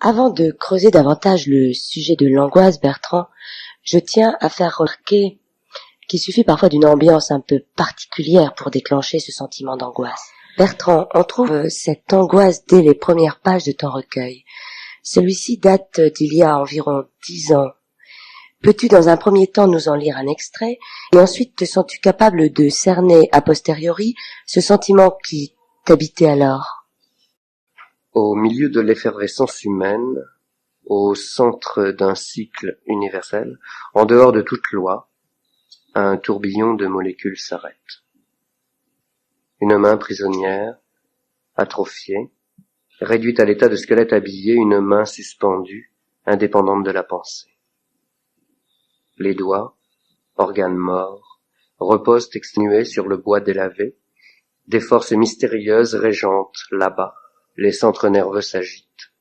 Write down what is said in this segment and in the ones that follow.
Avant de creuser davantage le sujet de l'angoisse, Bertrand, je tiens à faire remarquer qu'il suffit parfois d'une ambiance un peu particulière pour déclencher ce sentiment d'angoisse. Bertrand, on trouve cette angoisse dès les premières pages de ton recueil. Celui-ci date d'il y a environ 10 ans. Peux-tu dans un premier temps nous en lire un extrait, et ensuite te sens-tu capable de cerner a posteriori ce sentiment qui t'habitait alors? Au milieu de l'effervescence humaine, au centre d'un cycle universel, en dehors de toute loi, un tourbillon de molécules s'arrête. Une main prisonnière, atrophiée, réduite à l'état de squelette habillé, une main suspendue, indépendante de la pensée. Les doigts, organes morts, reposent exténués sur le bois délavé. Des forces mystérieuses régentent là-bas. Les centres nerveux s'agitent.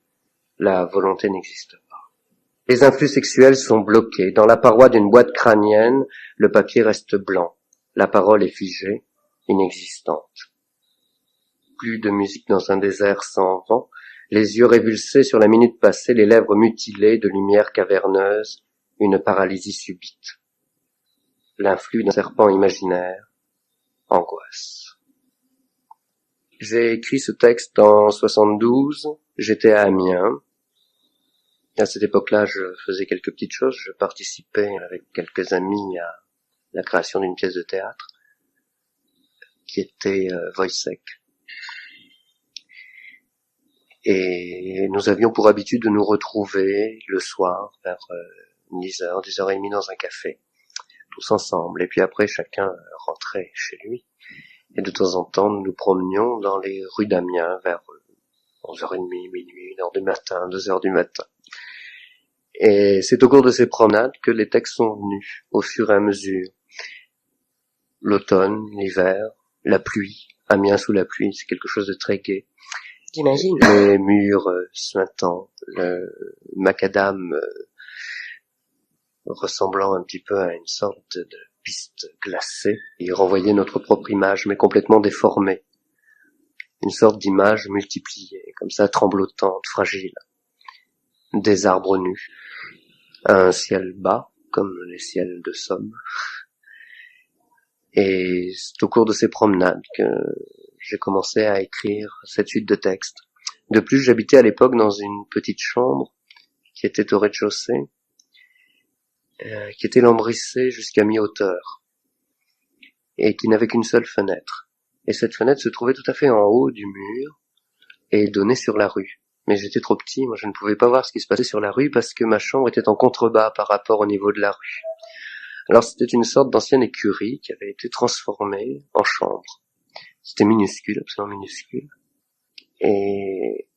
La volonté n'existe pas. Les influx sexuels sont bloqués. Dans la paroi d'une boîte crânienne, le papier reste blanc. La parole est figée, inexistante. Plus de musique dans un désert sans vent. Les yeux révulsés sur la minute passée, les lèvres mutilées de lumière caverneuse, une paralysie subite. L'influx d'un serpent imaginaire, angoisse. J'ai écrit ce texte en 72, j'étais à Amiens. À cette époque-là, je faisais quelques petites choses, je participais avec quelques amis à la création d'une pièce de théâtre qui était Wojciech. Et nous avions pour habitude de nous retrouver le soir vers 10h, 10h30 dans un café, tous ensemble. Et puis après, chacun rentrait chez lui. Et de temps en temps, nous nous promenions dans les rues d'Amiens vers 11h30, minuit, 1h du matin, 2h du matin. Et c'est au cours de ces promenades que les textes sont venus, au fur et à mesure. L'automne, l'hiver, la pluie, Amiens sous la pluie, c'est quelque chose de très gai. J'imagine. Les murs suintants, le macadam ressemblant un petit peu à une sorte de piste glacée, et renvoyait notre propre image, mais complètement déformée. Une sorte d'image multipliée, comme ça, tremblotante, fragile. Des arbres nus, un ciel bas, comme les ciels de Somme. Et c'est au cours de ces promenades que j'ai commencé à écrire cette suite de textes. De plus, j'habitais à l'époque dans une petite chambre qui était au rez-de-chaussée, qui était lambrissée jusqu'à mi-hauteur, et qui n'avait qu'une seule fenêtre. Et cette fenêtre se trouvait tout à fait en haut du mur, et donnait sur la rue. Mais j'étais trop petit, moi je ne pouvais pas voir ce qui se passait sur la rue, parce que ma chambre était en contrebas par rapport au niveau de la rue. Alors c'était une sorte d'ancienne écurie qui avait été transformée en chambre. C'était minuscule, absolument minuscule. Et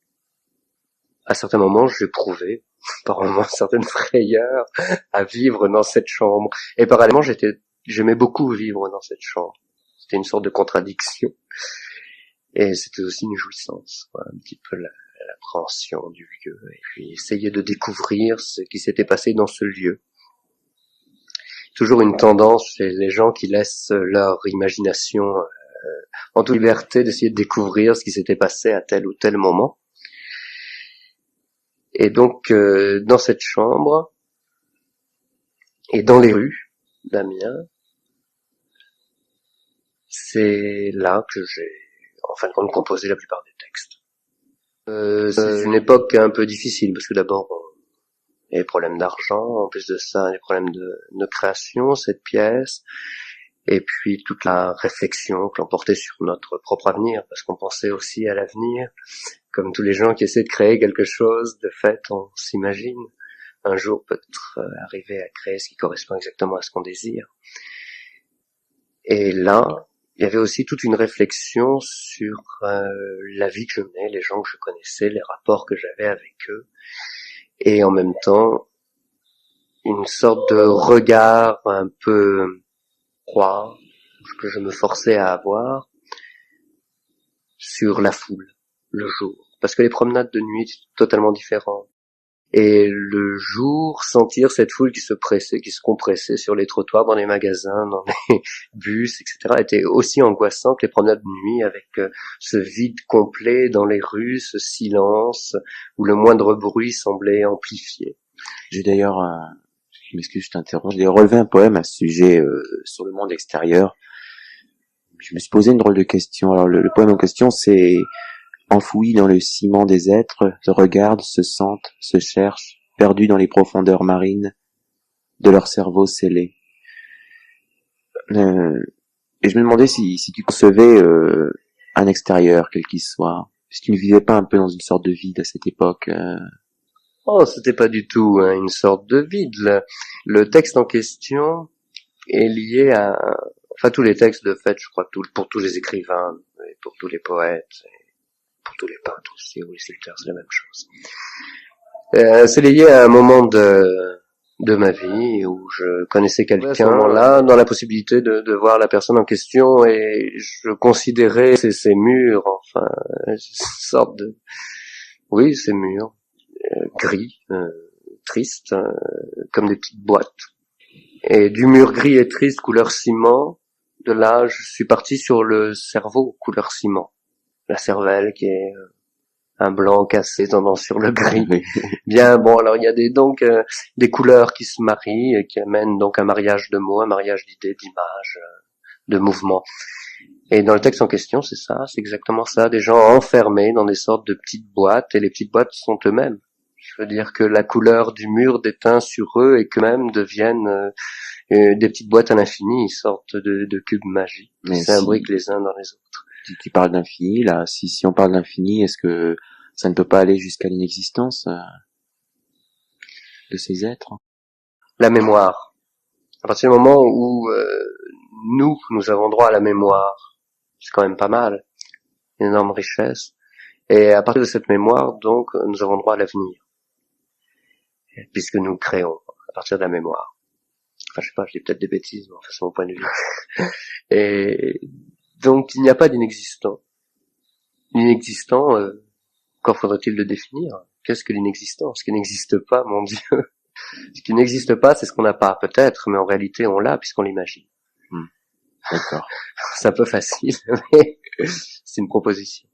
à certains moments, j'éprouvais, par moments, certaines frayeurs à vivre dans cette chambre. Et parallèlement, j'aimais beaucoup vivre dans cette chambre. C'était une sorte de contradiction. Et c'était aussi une jouissance, voilà, un petit peu l'appréhension du lieu. Et puis essayer de découvrir ce qui s'était passé dans ce lieu. Toujours une tendance chez les gens qui laissent leur imagination en toute liberté d'essayer de découvrir ce qui s'était passé à tel ou tel moment. Et donc, dans cette chambre, et dans les rues d'Amiens, c'est là que j'ai, en fin de compte, composé la plupart des textes. C'est une époque un peu difficile, parce que d'abord, il y a des problèmes d'argent, en plus de ça, des problèmes de création, cette pièce, et puis toute la réflexion que l'on portait sur notre propre avenir, parce qu'on pensait aussi à l'avenir. Comme tous les gens qui essaient de créer quelque chose, de fait, on s'imagine un jour peut-être arriver à créer ce qui correspond exactement à ce qu'on désire. Et là, il y avait aussi toute une réflexion sur la vie que je menais, les gens que je connaissais, les rapports que j'avais avec eux, et en même temps, une sorte de regard un peu froid que je me forçais à avoir sur la foule, le jour. Parce que les promenades de nuit, c'est totalement différent. et le jour sentir cette foule qui se pressait, qui se compressait sur les trottoirs, dans les magasins, dans les bus, etc. était aussi angoissant que les promenades de nuit avec ce vide complet dans les rues, ce silence où le moindre bruit semblait amplifié. J'ai d'ailleurs, je m'excuse, je t'interromps, j'ai relevé un poème à ce sujet sur le monde extérieur. Je me suis posé une drôle de question. Alors le poème en question, c'est: enfouis dans le ciment des êtres, se regardent, se sentent, se cherchent, perdus dans les profondeurs marines de leur cerveau scellé. Et je me demandais si tu concevais un extérieur, quel qu'il soit, si tu ne vivais pas un peu dans une sorte de vide à cette époque. Oh, c'était pas du tout une sorte de vide. Le texte en question est lié à... Enfin, tous les textes, de fait, je crois, pour tous les écrivains, et pour tous les poètes, et pour tous les peintres aussi, ou les sculpteurs, c'est la même chose. C'est lié à un moment de ma vie où je connaissais quelqu'un là, dans la possibilité de voir la personne en question, et je considérais ces murs, enfin, une sorte de... Oui, ces murs, gris, tristes, comme des petites boîtes. Et du mur gris et triste couleur ciment, de là, je suis parti sur le cerveau couleur ciment. La cervelle qui est un blanc cassé tendant sur le gris. Bien, bon, alors il y a des couleurs qui se marient et qui amènent donc un mariage de mots, un mariage d'idées, d'images, de mouvements. Et dans le texte en question, c'est ça, c'est exactement ça, des gens enfermés dans des sortes de petites boîtes, et les petites boîtes sont eux-mêmes. Je veux dire que la couleur du mur déteint sur eux et qu'eux-mêmes deviennent des petites boîtes à l'infini, une sorte de cubes magiques qui s'imbriquent les uns dans les autres. Tu parles d'infini, là, si on parle d'infini, est-ce que ça ne peut pas aller jusqu'à l'inexistence de ces êtres? La mémoire. À partir du moment où nous avons droit à la mémoire, c'est quand même pas mal, une énorme richesse. Et à partir de cette mémoire, donc, nous avons droit à l'avenir, puisque nous créons à partir de la mémoire. Enfin, je sais pas, je dis peut-être des bêtises, mais enfin, c'est mon point de vue. Et donc, il n'y a pas d'inexistant. L'inexistant, quand faudrait-il le définir? Qu'est-ce que l'inexistant? Ce qui n'existe pas, mon Dieu. Ce qui n'existe pas, c'est ce qu'on n'a pas, peut-être, mais en réalité, on l'a puisqu'on l'imagine. D'accord. C'est un peu facile, mais c'est une proposition.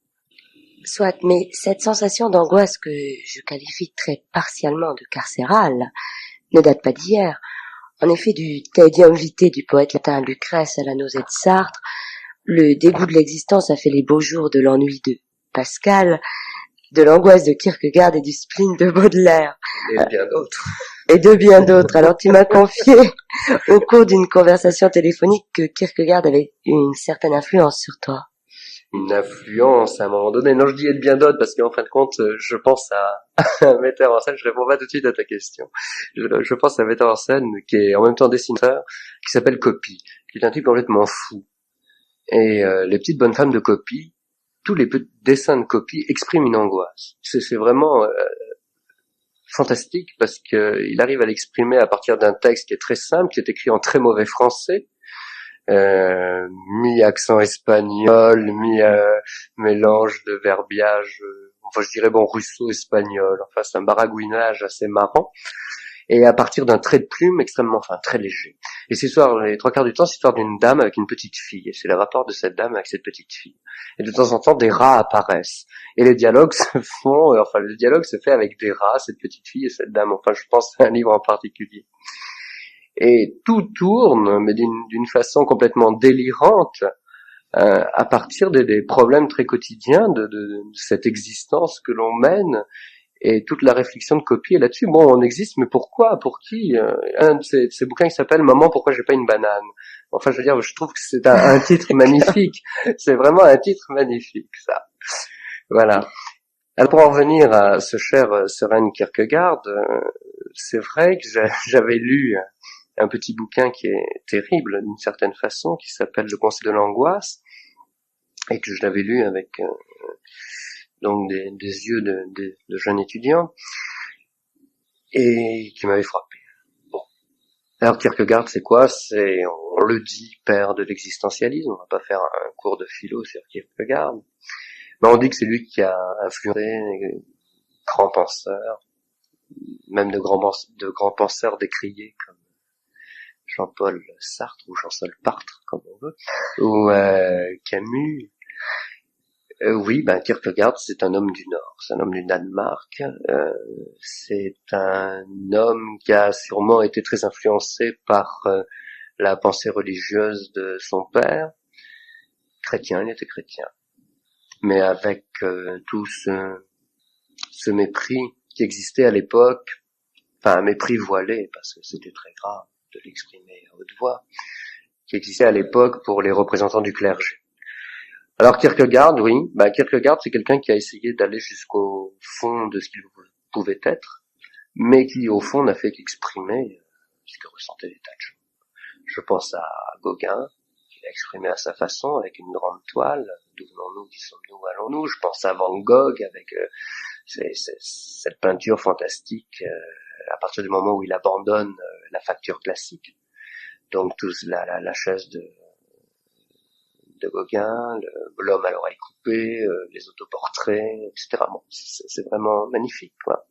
Soit, mais cette sensation d'angoisse que je qualifie très partiellement de carcérale ne date pas d'hier. En effet, du Tedium vitae du poète latin Lucrèce à la nausée de Sartre, le dégoût de l'existence a fait les beaux jours de l'ennui de Pascal, de l'angoisse de Kierkegaard et du spleen de Baudelaire. Et bien d'autres. Et de bien d'autres. Alors tu m'as confié au cours d'une conversation téléphonique que Kierkegaard avait une certaine influence sur toi. Une influence à un moment donné. Non, je dis et de bien d'autres parce qu'en fin de compte, je pense à un metteur en scène. Je réponds pas tout de suite à ta question. Je pense à un metteur en scène qui est en même temps dessinateur, qui s'appelle Copy, qui est un type complètement fou. Et les petites bonnes femmes de Copy, tous les petits dessins de Copy expriment une angoisse. C'est vraiment fantastique parce que il arrive à l'exprimer à partir d'un texte qui est très simple, qui est écrit en très mauvais français, mi-accent espagnol, mi-mélange de verbiage, enfin je dirais bon russo-espagnol, enfin c'est un baragouinage assez marrant, et à partir d'un trait de plume extrêmement fin, très léger. Et c'est l'histoire, les trois quarts du temps, c'est l'histoire d'une dame avec une petite fille, et c'est le rapport de cette dame avec cette petite fille. Et de temps en temps, des rats apparaissent, et les dialogues se font, le dialogue se fait avec des rats, cette petite fille et cette dame, enfin je pense à un livre en particulier. Et tout tourne, mais d'une façon complètement délirante, à partir des problèmes très quotidiens de cette existence que l'on mène, et toute la réflexion de Copy est là-dessus. Bon, on existe, mais pourquoi? Pour qui? Un de ces bouquins qui s'appelle Maman, pourquoi j'ai pas une banane? Enfin, je veux dire, je trouve que c'est un titre magnifique. C'est vraiment un titre magnifique, ça. Voilà. Alors, pour en revenir à ce cher Søren Kierkegaard, c'est vrai que j'avais lu un petit bouquin qui est terrible d'une certaine façon, qui s'appelle Le Conseil de l'angoisse, et que je l'avais lu avec donc des yeux de jeunes étudiants, et qui m'avait frappé. Bon. Alors Kierkegaard, c'est quoi? On le dit, père de l'existentialisme. On va pas faire un cours de philo sur Kierkegaard, mais on dit que c'est lui qui a influencé les grands penseurs même de grands penseurs décriés comme Jean-Paul Sartre ou Jean-Paul Partre, comme on veut, ou Camus. Oui, Kierkegaard, c'est un homme du Nord, c'est un homme du Danemark, c'est un homme qui a sûrement été très influencé par la pensée religieuse de son père. Chrétien, il était chrétien, mais avec tout ce mépris qui existait à l'époque, enfin un mépris voilé, parce que c'était très grave de l'exprimer à haute voix, qui existait à l'époque pour les représentants du clergé. Alors Kierkegaard, oui, Kierkegaard c'est quelqu'un qui a essayé d'aller jusqu'au fond de ce qu'il pouvait être, mais qui au fond n'a fait qu'exprimer ce que ressentaient des tas de gens. Je pense à Gauguin, qui l'a exprimé à sa façon, avec une grande toile, d'où venons-nous, qui sommes-nous, où allons-nous. Je pense à Van Gogh, avec cette peinture fantastique, à partir du moment où il abandonne la facture classique. Donc la chaise de Gauguin, l'homme à l'oreille coupée, les autoportraits, etc. Bon, c'est vraiment magnifique, quoi.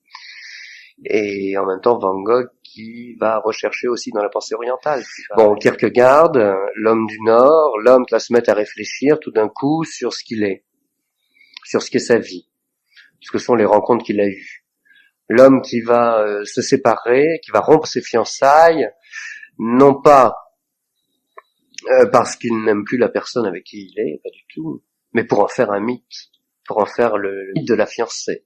Et en même temps, Van Gogh qui va rechercher aussi dans la pensée orientale. Bon, Kierkegaard, l'homme du Nord, l'homme qui va se mettre à réfléchir tout d'un coup sur ce qu'il est, sur ce qu'est sa vie, ce que sont les rencontres qu'il a eues. L'homme qui va se séparer, qui va rompre ses fiançailles, non pas parce qu'il n'aime plus la personne avec qui il est, pas du tout, mais pour en faire un mythe, pour en faire le mythe de la fiancée.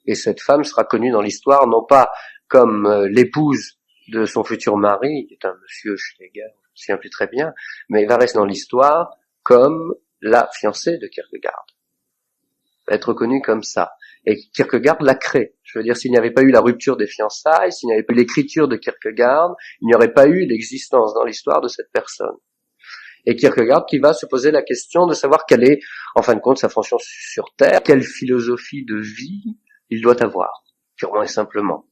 Et cette femme sera connue dans l'histoire, non pas comme l'épouse de son futur mari, qui est un monsieur Schlegel, je ne me souviens plus très bien, mais elle va rester dans l'histoire comme la fiancée de Kierkegaard. Elle va être reconnue comme ça. Et Kierkegaard la crée. Je veux dire, s'il n'y avait pas eu la rupture des fiançailles, s'il n'y avait pas eu l'écriture de Kierkegaard, il n'y aurait pas eu l'existence dans l'histoire de cette personne. Et Kierkegaard qui va se poser la question de savoir quelle est, en fin de compte, sa fonction sur Terre, quelle philosophie de vie il doit avoir, purement et simplement.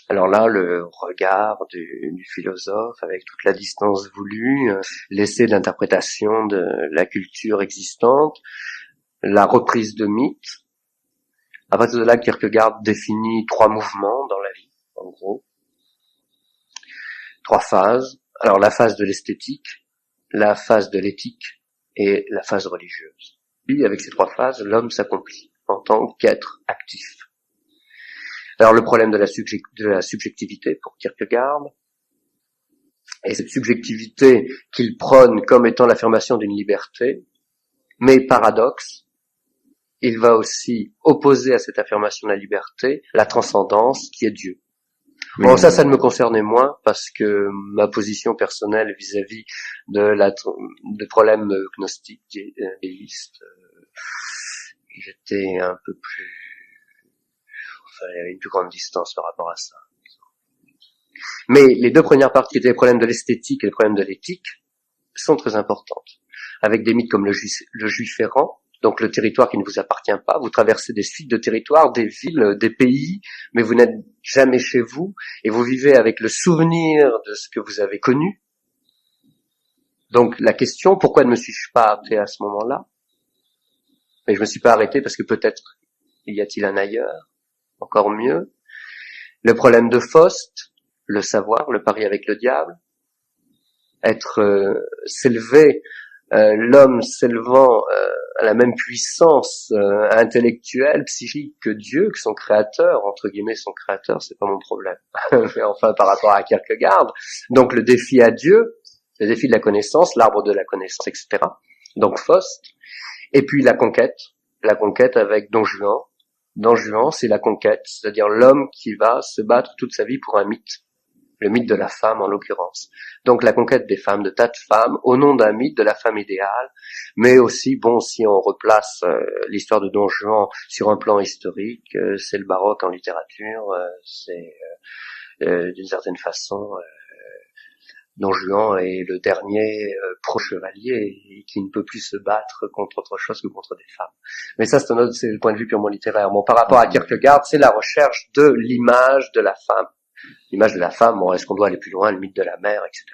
Alors là, le regard du philosophe, avec toute la distance voulue, l'essai d'interprétation de la culture existante, la reprise de mythes. À partir de là, Kierkegaard définit 3 mouvements dans la vie, en gros. 3 phases. Alors la phase de l'esthétique, la phase de l'éthique et la phase religieuse. Puis, avec ces 3 phases, l'homme s'accomplit en tant qu'être actif. Alors, le problème de la subjectivité pour Kierkegaard, et cette subjectivité qu'il prône comme étant l'affirmation d'une liberté, mais paradoxe, il va aussi opposer à cette affirmation de la liberté la transcendance qui est Dieu. Bon, ça ne me concernait moins parce que ma position personnelle vis-à-vis de problèmes gnostiques, déistes, j'étais un peu plus, il y avait une plus grande distance par rapport à ça. Mais les 2 premières parties, qui étaient les problèmes de l'esthétique et les problèmes de l'éthique, sont très importantes. Avec des mythes comme le juif errant, donc le territoire qui ne vous appartient pas, vous traversez des suites de territoires, des villes, des pays, mais vous n'êtes jamais chez vous, et vous vivez avec le souvenir de ce que vous avez connu. Donc la question, pourquoi ne me suis-je pas arrêté à ce moment-là? Mais je me suis pas arrêté parce que peut-être y a-t-il un ailleurs, encore mieux. Le problème de Faust, le savoir, le pari avec le diable, s'élever, l'homme s'élevant à la même puissance intellectuelle, psychique que Dieu, que son créateur, entre guillemets son créateur, c'est pas mon problème. Mais enfin, par rapport à Kierkegaard, donc le défi à Dieu, le défi de la connaissance, l'arbre de la connaissance, etc. Donc Faust, et puis la conquête avec Don Juan. Don Juan, c'est la conquête, c'est-à-dire l'homme qui va se battre toute sa vie pour un mythe. Le mythe de la femme en l'occurrence. Donc la conquête des femmes, de tas de femmes, au nom d'un mythe de la femme idéale, mais aussi, bon, si on replace l'histoire de Don Juan sur un plan historique, c'est le baroque en littérature, c'est d'une certaine façon, Don Juan est le dernier pro-chevalier qui ne peut plus se battre contre autre chose que contre des femmes. Mais ça, c'est le point de vue purement littéraire. Bon, par rapport à Kierkegaard, c'est la recherche de l'image de la femme. L'image de la femme, bon, est-ce qu'on doit aller plus loin, le mythe de la mère, etc.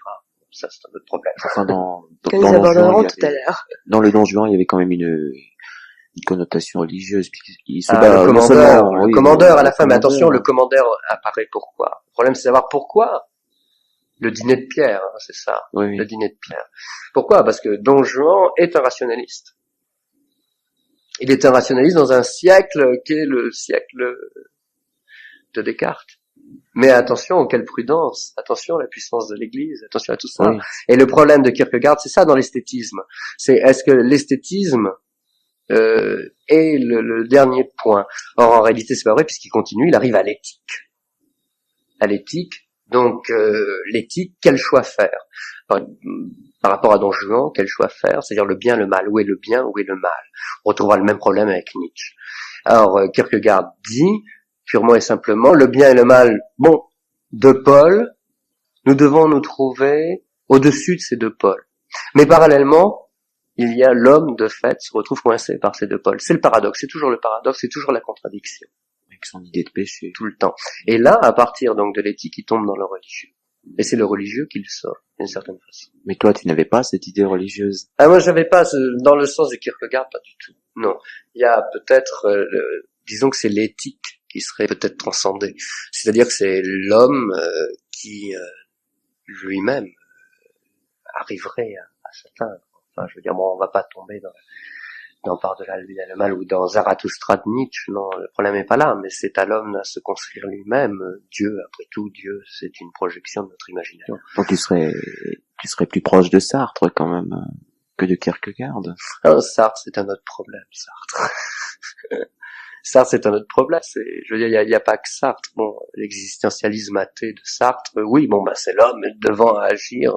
Ça, c'est un autre problème. Enfin, que nous aborderons tout à l'heure. Dans le Don Juan, il y avait quand même une connotation religieuse. Il se Ah, bat le non commandeur, seulement, le oui, commandeur à la le fin, mais attention, commandeur. le commandeur apparaît pourquoi? Le problème, c'est de savoir pourquoi. Le dîner de Pierre, hein, c'est ça. Oui, Le oui. dîner de Pierre. Pourquoi? Parce que Don Juan est un rationaliste. Il est un rationaliste dans un siècle qui est le siècle de Descartes. Mais attention, quelle prudence, attention à la puissance de l'Église, attention à tout ça. Oui. Et le problème de Kierkegaard, c'est ça dans l'esthétisme. C'est est-ce que l'esthétisme est le dernier point? Or, en réalité, c'est pas vrai, puisqu'il continue, il arrive à l'éthique. À l'éthique, donc l'éthique, quel choix faire par rapport à Don Juan, quel choix faire? C'est-à-dire le bien, le mal. Où est le bien, où est le mal? On retrouvera le même problème avec Nietzsche. Alors, Kierkegaard dit, purement et simplement, le bien et le mal, bon, deux pôles, nous devons nous trouver au-dessus de ces deux pôles. Mais parallèlement, il y a l'homme, de fait, se retrouve coincé par ces deux pôles. C'est le paradoxe, c'est toujours le paradoxe, c'est toujours la contradiction, Avec son idée de péché. tout le temps. Et là, à partir donc de l'éthique, il tombe dans le religieux. Et c'est le religieux qui le sort, d'une certaine façon. Mais toi, tu n'avais pas cette idée religieuse. Ah, moi, j'avais pas, dans le sens de Kierkegaard, pas du tout. Non. Il y a peut-être, disons que c'est l'éthique qui serait peut-être transcendée. C'est-à-dire que c'est l'homme qui lui-même arriverait à s'atteindre. Enfin, je veux dire, bon, on va pas tomber dans par-delà le bien et le mal ou dans Zarathustra de Nietzsche. Non, le problème n'est pas là, mais c'est à l'homme à se construire lui-même. Dieu, après tout, Dieu, c'est une projection de notre imagination. Donc tu serais plus proche de Sartre quand même que de Kierkegaard. Ah, Sartre, c'est un autre problème, Sartre. Sartre, c'est un autre problème. Je veux dire, il y a pas que Sartre. Bon, l'existentialisme athée de Sartre, oui, bon, bah, c'est l'homme devant agir,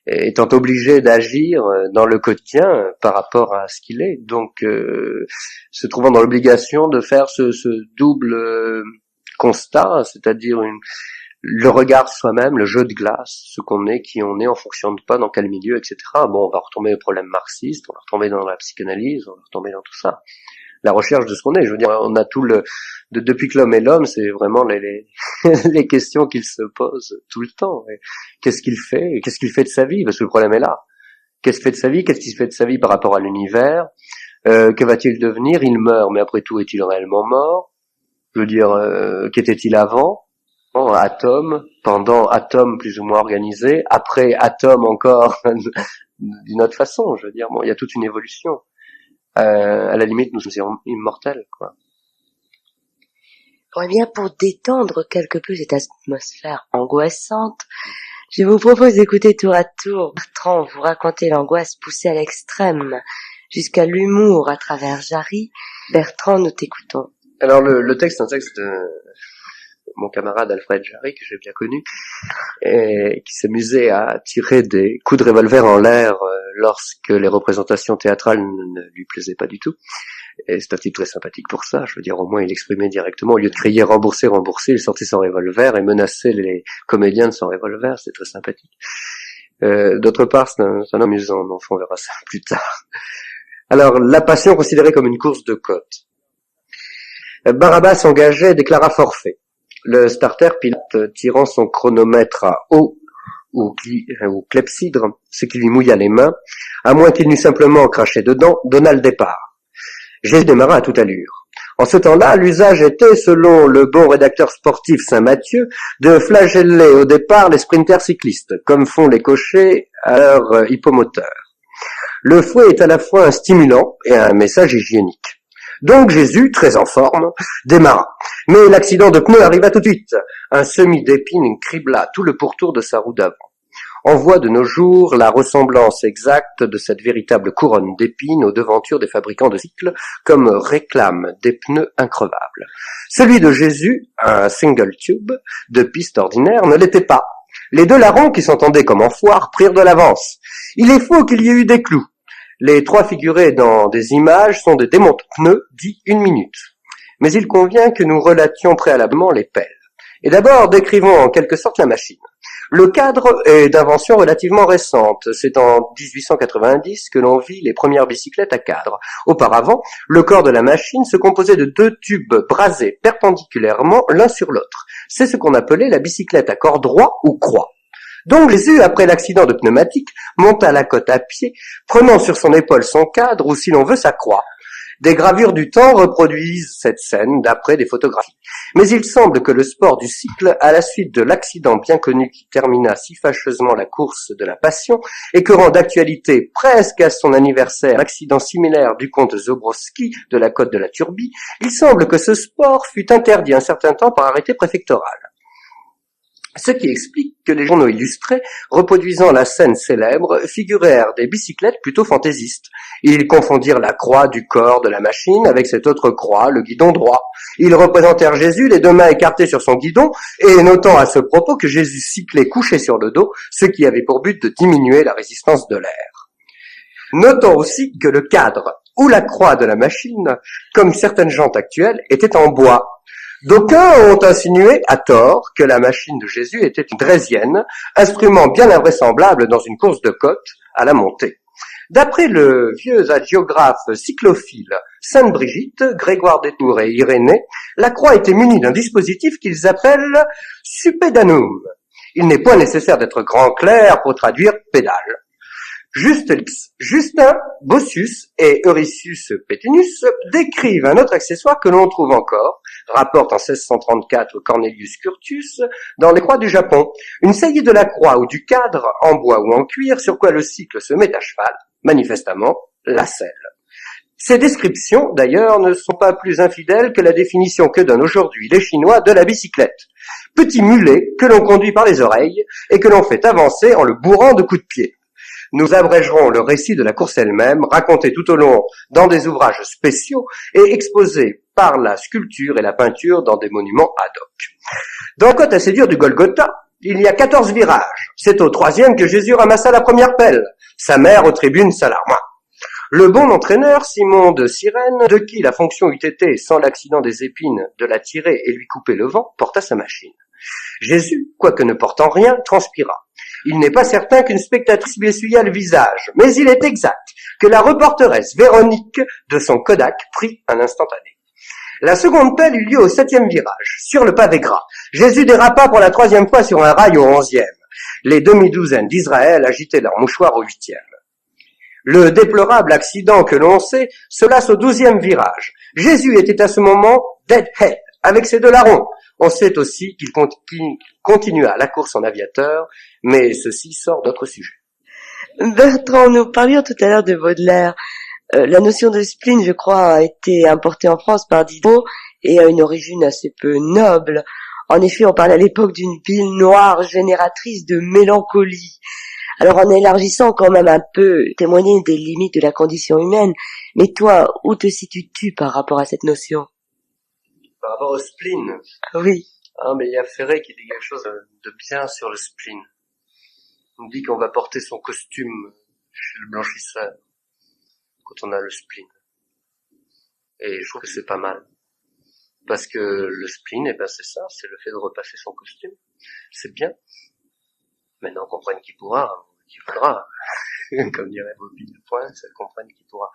étant obligé d'agir dans le quotidien par rapport à ce qu'il est. Donc, se trouvant dans l'obligation de faire ce double constat, c'est-à-dire le regard soi-même, le jeu de glace, ce qu'on est, qui on est, en fonction de pas, dans quel milieu, etc. Bon, on va retomber au problème marxiste, on va retomber dans la psychanalyse, on va retomber dans tout ça. La recherche de ce qu'on est. Je veux dire, on a tout depuis que l'homme est l'homme, c'est vraiment les questions qu'il se pose tout le temps. Et qu'est-ce qu'il fait? Qu'est-ce qu'il fait de sa vie? Parce que le problème est là. Qu'est-ce qu'il fait de sa vie? Qu'est-ce qu'il fait de sa vie par rapport à l'univers? Que va-t-il devenir? Il meurt, mais après tout, est-il réellement mort? Je veux dire, qu'était-il avant? Bon, atome, pendant atome plus ou moins organisé, après atome encore d'une autre façon. Je veux dire, bon, il y a toute une évolution. À la limite, nous sommes immortels, quoi. Eh bien, pour détendre quelque peu cette atmosphère angoissante, je vous propose d'écouter tour à tour Bertrand vous raconter l'angoisse poussée à l'extrême, jusqu'à l'humour à travers Jarry. Bertrand, nous t'écoutons. Alors, le texte, c'est un texte de mon camarade Alfred Jarry, que j'ai bien connu, et qui s'amusait à tirer des coups de revolver en l'air lorsque les représentations théâtrales ne lui plaisaient pas du tout. Et c'est un type très sympathique pour ça. Je veux dire, au moins, il exprimait directement. Au lieu de crier « remboursez, remboursez », il sortait son revolver et menaçait les comédiens de son revolver. C'est très sympathique. D'autre part, c'est un homme amusant, mais enfin, on verra ça plus tard. Alors, la passion considérée comme une course de côte. Barabbas engagé déclara forfait. Le starter pilote, tirant son chronomètre à eau ou clepsydre, ce qui lui mouilla les mains, à moins qu'il n'eût simplement craché dedans, donna le départ. Jésus démarra à toute allure. En ce temps-là, l'usage était, selon le bon rédacteur sportif Saint-Mathieu, de flageller au départ les sprinters cyclistes, comme font les cochers à leur hippomoteur. Le fouet est à la fois un stimulant et un message hygiénique. Donc Jésus, très en forme, démarra. Mais l'accident de pneu arriva tout de suite. Un semis d'épines cribla tout le pourtour de sa roue d'avant. On voit de nos jours la ressemblance exacte de cette véritable couronne d'épines aux devantures des fabricants de cycles, comme réclame des pneus increvables. Celui de Jésus, un single tube de piste ordinaire, ne l'était pas. Les deux larrons, qui s'entendaient comme en foire, prirent de l'avance. Il est faux qu'il y ait eu des clous. Les trois figurés dans des images sont des démonte-pneus dits 1 minute. Mais il convient que nous relations préalablement les pelles. Et d'abord, décrivons en quelque sorte la machine. Le cadre est d'invention relativement récente. C'est en 1890 que l'on vit les premières bicyclettes à cadre. Auparavant, le corps de la machine se composait de 2 tubes brasés perpendiculairement l'un sur l'autre. C'est ce qu'on appelait la bicyclette à corps droit ou croix. Donc Jésus, après l'accident de pneumatique, monta la côte à pied, prenant sur son épaule son cadre, ou si l'on veut sa croix. Des gravures du temps reproduisent cette scène d'après des photographies. Mais il semble que le sport du cycle, à la suite de l'accident bien connu qui termina si fâcheusement la course de la Passion, et que rend d'actualité presque à son anniversaire l'accident similaire du comte Zobrowski de la côte de la Turbie, il semble que ce sport fut interdit un certain temps par arrêté préfectoral. Ce qui explique que les journaux illustrés, reproduisant la scène célèbre, figurèrent des bicyclettes plutôt fantaisistes. Ils confondirent la croix du corps de la machine avec cette autre croix, le guidon droit. Ils représentèrent Jésus, les deux mains écartées sur son guidon, et notant à ce propos que Jésus cyclait couché sur le dos, ce qui avait pour but de diminuer la résistance de l'air. Notons aussi que le cadre ou la croix de la machine, comme certaines jantes actuelles, était en bois. D'aucuns ont insinué, à tort, que la machine de Jésus était une draisienne, instrument bien invraisemblable dans une course de côte à la montée. D'après le vieux hagiographe cyclophile Sainte-Brigitte, Grégoire des Tours et Irénée, la croix était munie d'un dispositif qu'ils appellent suppedanum. Il n'est pas nécessaire d'être grand clerc pour traduire pédale. Justin Bossus et Euricius Petinus décrivent un autre accessoire que l'on trouve encore, rapporte en 1634 Cornelius Curtius, dans les croix du Japon. Une saillie de la croix ou du cadre, en bois ou en cuir, sur quoi le cycle se met à cheval, manifestement la selle. Ces descriptions, d'ailleurs, ne sont pas plus infidèles que la définition que donnent aujourd'hui les Chinois de la bicyclette. Petit mulet que l'on conduit par les oreilles et que l'on fait avancer en le bourrant de coups de pied. Nous abrégerons le récit de la course elle-même, raconté tout au long dans des ouvrages spéciaux et exposé par la sculpture et la peinture dans des monuments ad hoc. Dans la côte assez dure du Golgotha, il y a 14 virages. C'est au 3e que Jésus ramassa la première pelle. Sa mère aux tribunes s'alarma. Le bon entraîneur, Simon de Cyrène, de qui la fonction eût été, sans l'accident des épines, de la tirer et lui couper le vent, porta sa machine. Jésus, quoique ne portant rien, transpira. Il n'est pas certain qu'une spectatrice lui essuya le visage, mais il est exact que la reporteresse Véronique de son Kodak prit un instantané. La seconde pelle eut lieu au 7e virage, sur le pavé gras. Jésus dérapa pour la 3e fois sur un rail au 11e. Les demi-douzaines d'Israël agitaient leurs mouchoirs au 8e. Le déplorable accident que l'on sait se lasse au 12e virage. Jésus était à ce moment deadhead, avec ses deux larrons. On sait aussi qu'il continua la course en aviateur, mais ceci sort d'autres sujets. Bertrand, nous parlions tout à l'heure de Baudelaire. La notion de spleen, je crois, a été importée en France par Diderot et a une origine assez peu noble. En effet, on parle à l'époque d'une bile noire génératrice de mélancolie. Alors, en élargissant quand même un peu, témoigner des limites de la condition humaine. Mais toi, où te situes-tu par rapport à cette notion? Par rapport au spleen. Oui. Ah, mais il y a Ferré qui dit quelque chose de bien sur le spleen. On dit qu'on va porter son costume chez le blanchisseur quand on a le spleen. Et je trouve que c'est pas mal. Parce que le spleen, eh ben c'est ça, c'est le fait de repasser son costume. C'est bien. Maintenant, comprenne qui pourra, qui voudra. Comme dirait Bobby de Pointe, comprenne qui pourra.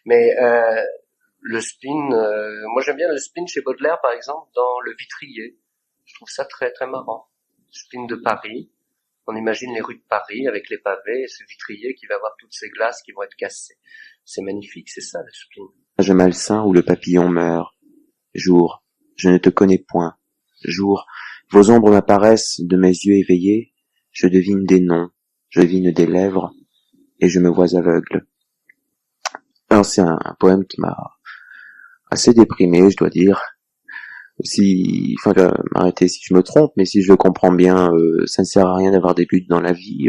Mais le spleen, moi j'aime bien le spleen chez Baudelaire, par exemple, dans Le Vitrier. Je trouve ça très très marrant. Le spleen de Paris. On imagine les rues de Paris avec les pavés et ce vitrier qui va avoir toutes ces glaces qui vont être cassées. C'est magnifique, c'est ça le spleen. Je malsain où le papillon meurt. Jour, je ne te connais point. Jour, vos ombres m'apparaissent de mes yeux éveillés. Je devine des noms, je devine des lèvres, et je me vois aveugle. Alors c'est un poème qui m'a assez déprimé, je dois dire. Si, enfin, m'arrêter si je me trompe, mais si je le comprends bien, ça ne sert à rien d'avoir des buts dans la vie.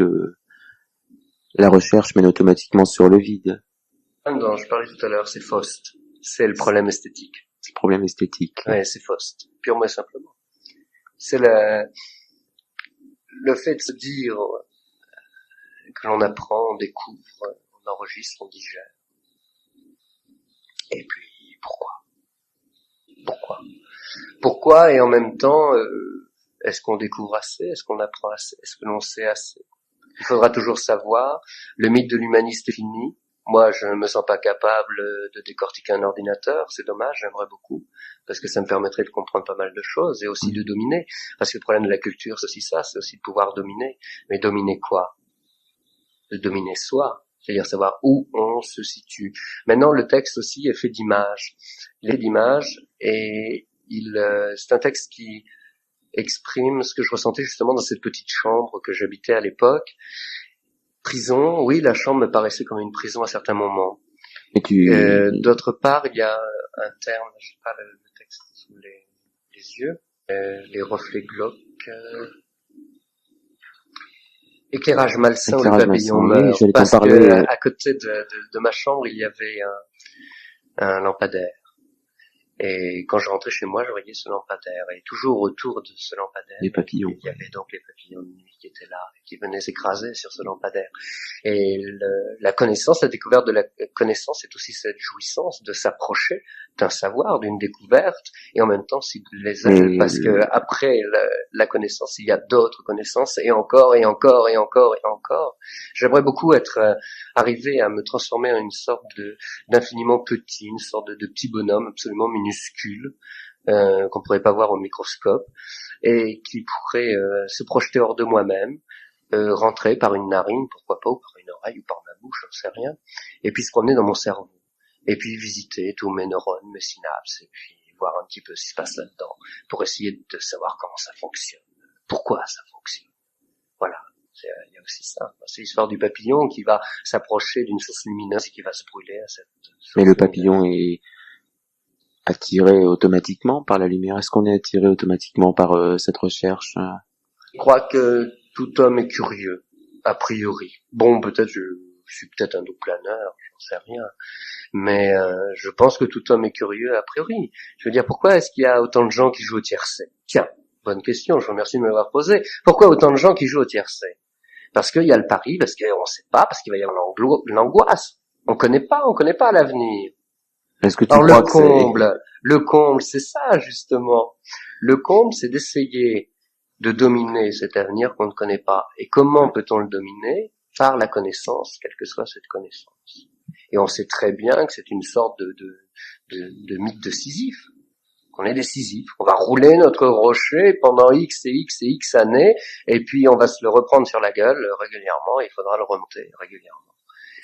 La recherche mène automatiquement sur le vide. Non, je parlais tout à l'heure, c'est Faust. C'est le problème esthétique. C'est le problème esthétique. Ouais, c'est Faust. Purement et simplement. C'est le fait de se dire que l'on apprend, on découvre, on enregistre, on digère. Et puis, pourquoi et en même temps, est-ce qu'on découvre assez? Est-ce qu'on apprend assez? Est-ce que l'on sait assez? Il faudra toujours savoir. Le mythe de l'humaniste est fini. Moi, je ne me sens pas capable de décortiquer un ordinateur. C'est dommage, j'aimerais beaucoup. Parce que ça me permettrait de comprendre pas mal de choses et aussi de dominer. Parce que le problème de la culture, c'est aussi ça, c'est aussi de pouvoir dominer. Mais dominer quoi? De dominer soi. c'est-à-dire savoir où on se situe. Maintenant, le texte aussi est fait d'images. Il est d'images et c'est un texte qui exprime ce que je ressentais justement dans cette petite chambre que j'habitais à l'époque. Prison, oui, la chambre me paraissait comme une prison à certains moments. Et d'autre part, il y a un terme, je sais pas le texte sous les yeux, les reflets glauques, éclairage malsain où le papillon meurt, oui, parce que à côté de ma chambre, il y avait un lampadaire. Et quand je rentrais chez moi, je voyais ce lampadaire. Et toujours autour de ce lampadaire, les papillons. Il y avait donc les papillons de nuit qui étaient là, et qui venaient s'écraser sur ce lampadaire. Et la connaissance, la découverte de la connaissance, c'est aussi cette jouissance de s'approcher d'un savoir, d'une découverte, et en même temps s'y les ailes, parce que après la connaissance, il y a d'autres connaissances, et encore, et encore, et encore, et encore. J'aimerais beaucoup arriver à me transformer en une sorte d'infiniment petit, une sorte de petit bonhomme absolument minuscule, qu'on pourrait pas voir au microscope, et qui pourrait se projeter hors de moi-même, rentrer par une narine, pourquoi pas, ou par une oreille, ou par ma bouche, j'en sais rien, et puis se promener dans mon cerveau, et puis visiter tous mes neurones, mes synapses, et puis voir un petit peu ce qui se passe là-dedans, pour essayer de savoir comment ça fonctionne, pourquoi ça fonctionne. Voilà. Il y a aussi ça. C'est l'histoire du papillon qui va s'approcher d'une source lumineuse et qui va se brûler à cette source. Mais le papillon est attiré automatiquement par la lumière. Est-ce qu'on est attiré automatiquement par cette recherche? Je crois que tout homme est curieux, a priori. Bon, peut-être je suis peut-être un doux planeur, j'en sais rien. Mais je pense que tout homme est curieux a priori. Je veux dire, pourquoi est-ce qu'il y a autant de gens qui jouent au tiercé? Tiens, bonne question, je vous remercie de me l'avoir posée. Pourquoi autant de gens qui jouent au tiercé? Parce qu'il y a le pari, parce qu'on sait pas, parce qu'il va y avoir l'angoisse. On connaît pas l'avenir. Est-ce que tu Alors crois le comble, c'est ça, justement. Le comble, c'est d'essayer de dominer cet avenir qu'on ne connaît pas. Et comment peut-on le dominer? Par la connaissance, quelle que soit cette connaissance. Et on sait très bien que c'est une sorte de mythe de Sisyphe. On est des Sisyphes. On va rouler notre rocher pendant X et X et X années, et puis on va se le reprendre sur la gueule régulièrement, et il faudra le remonter régulièrement.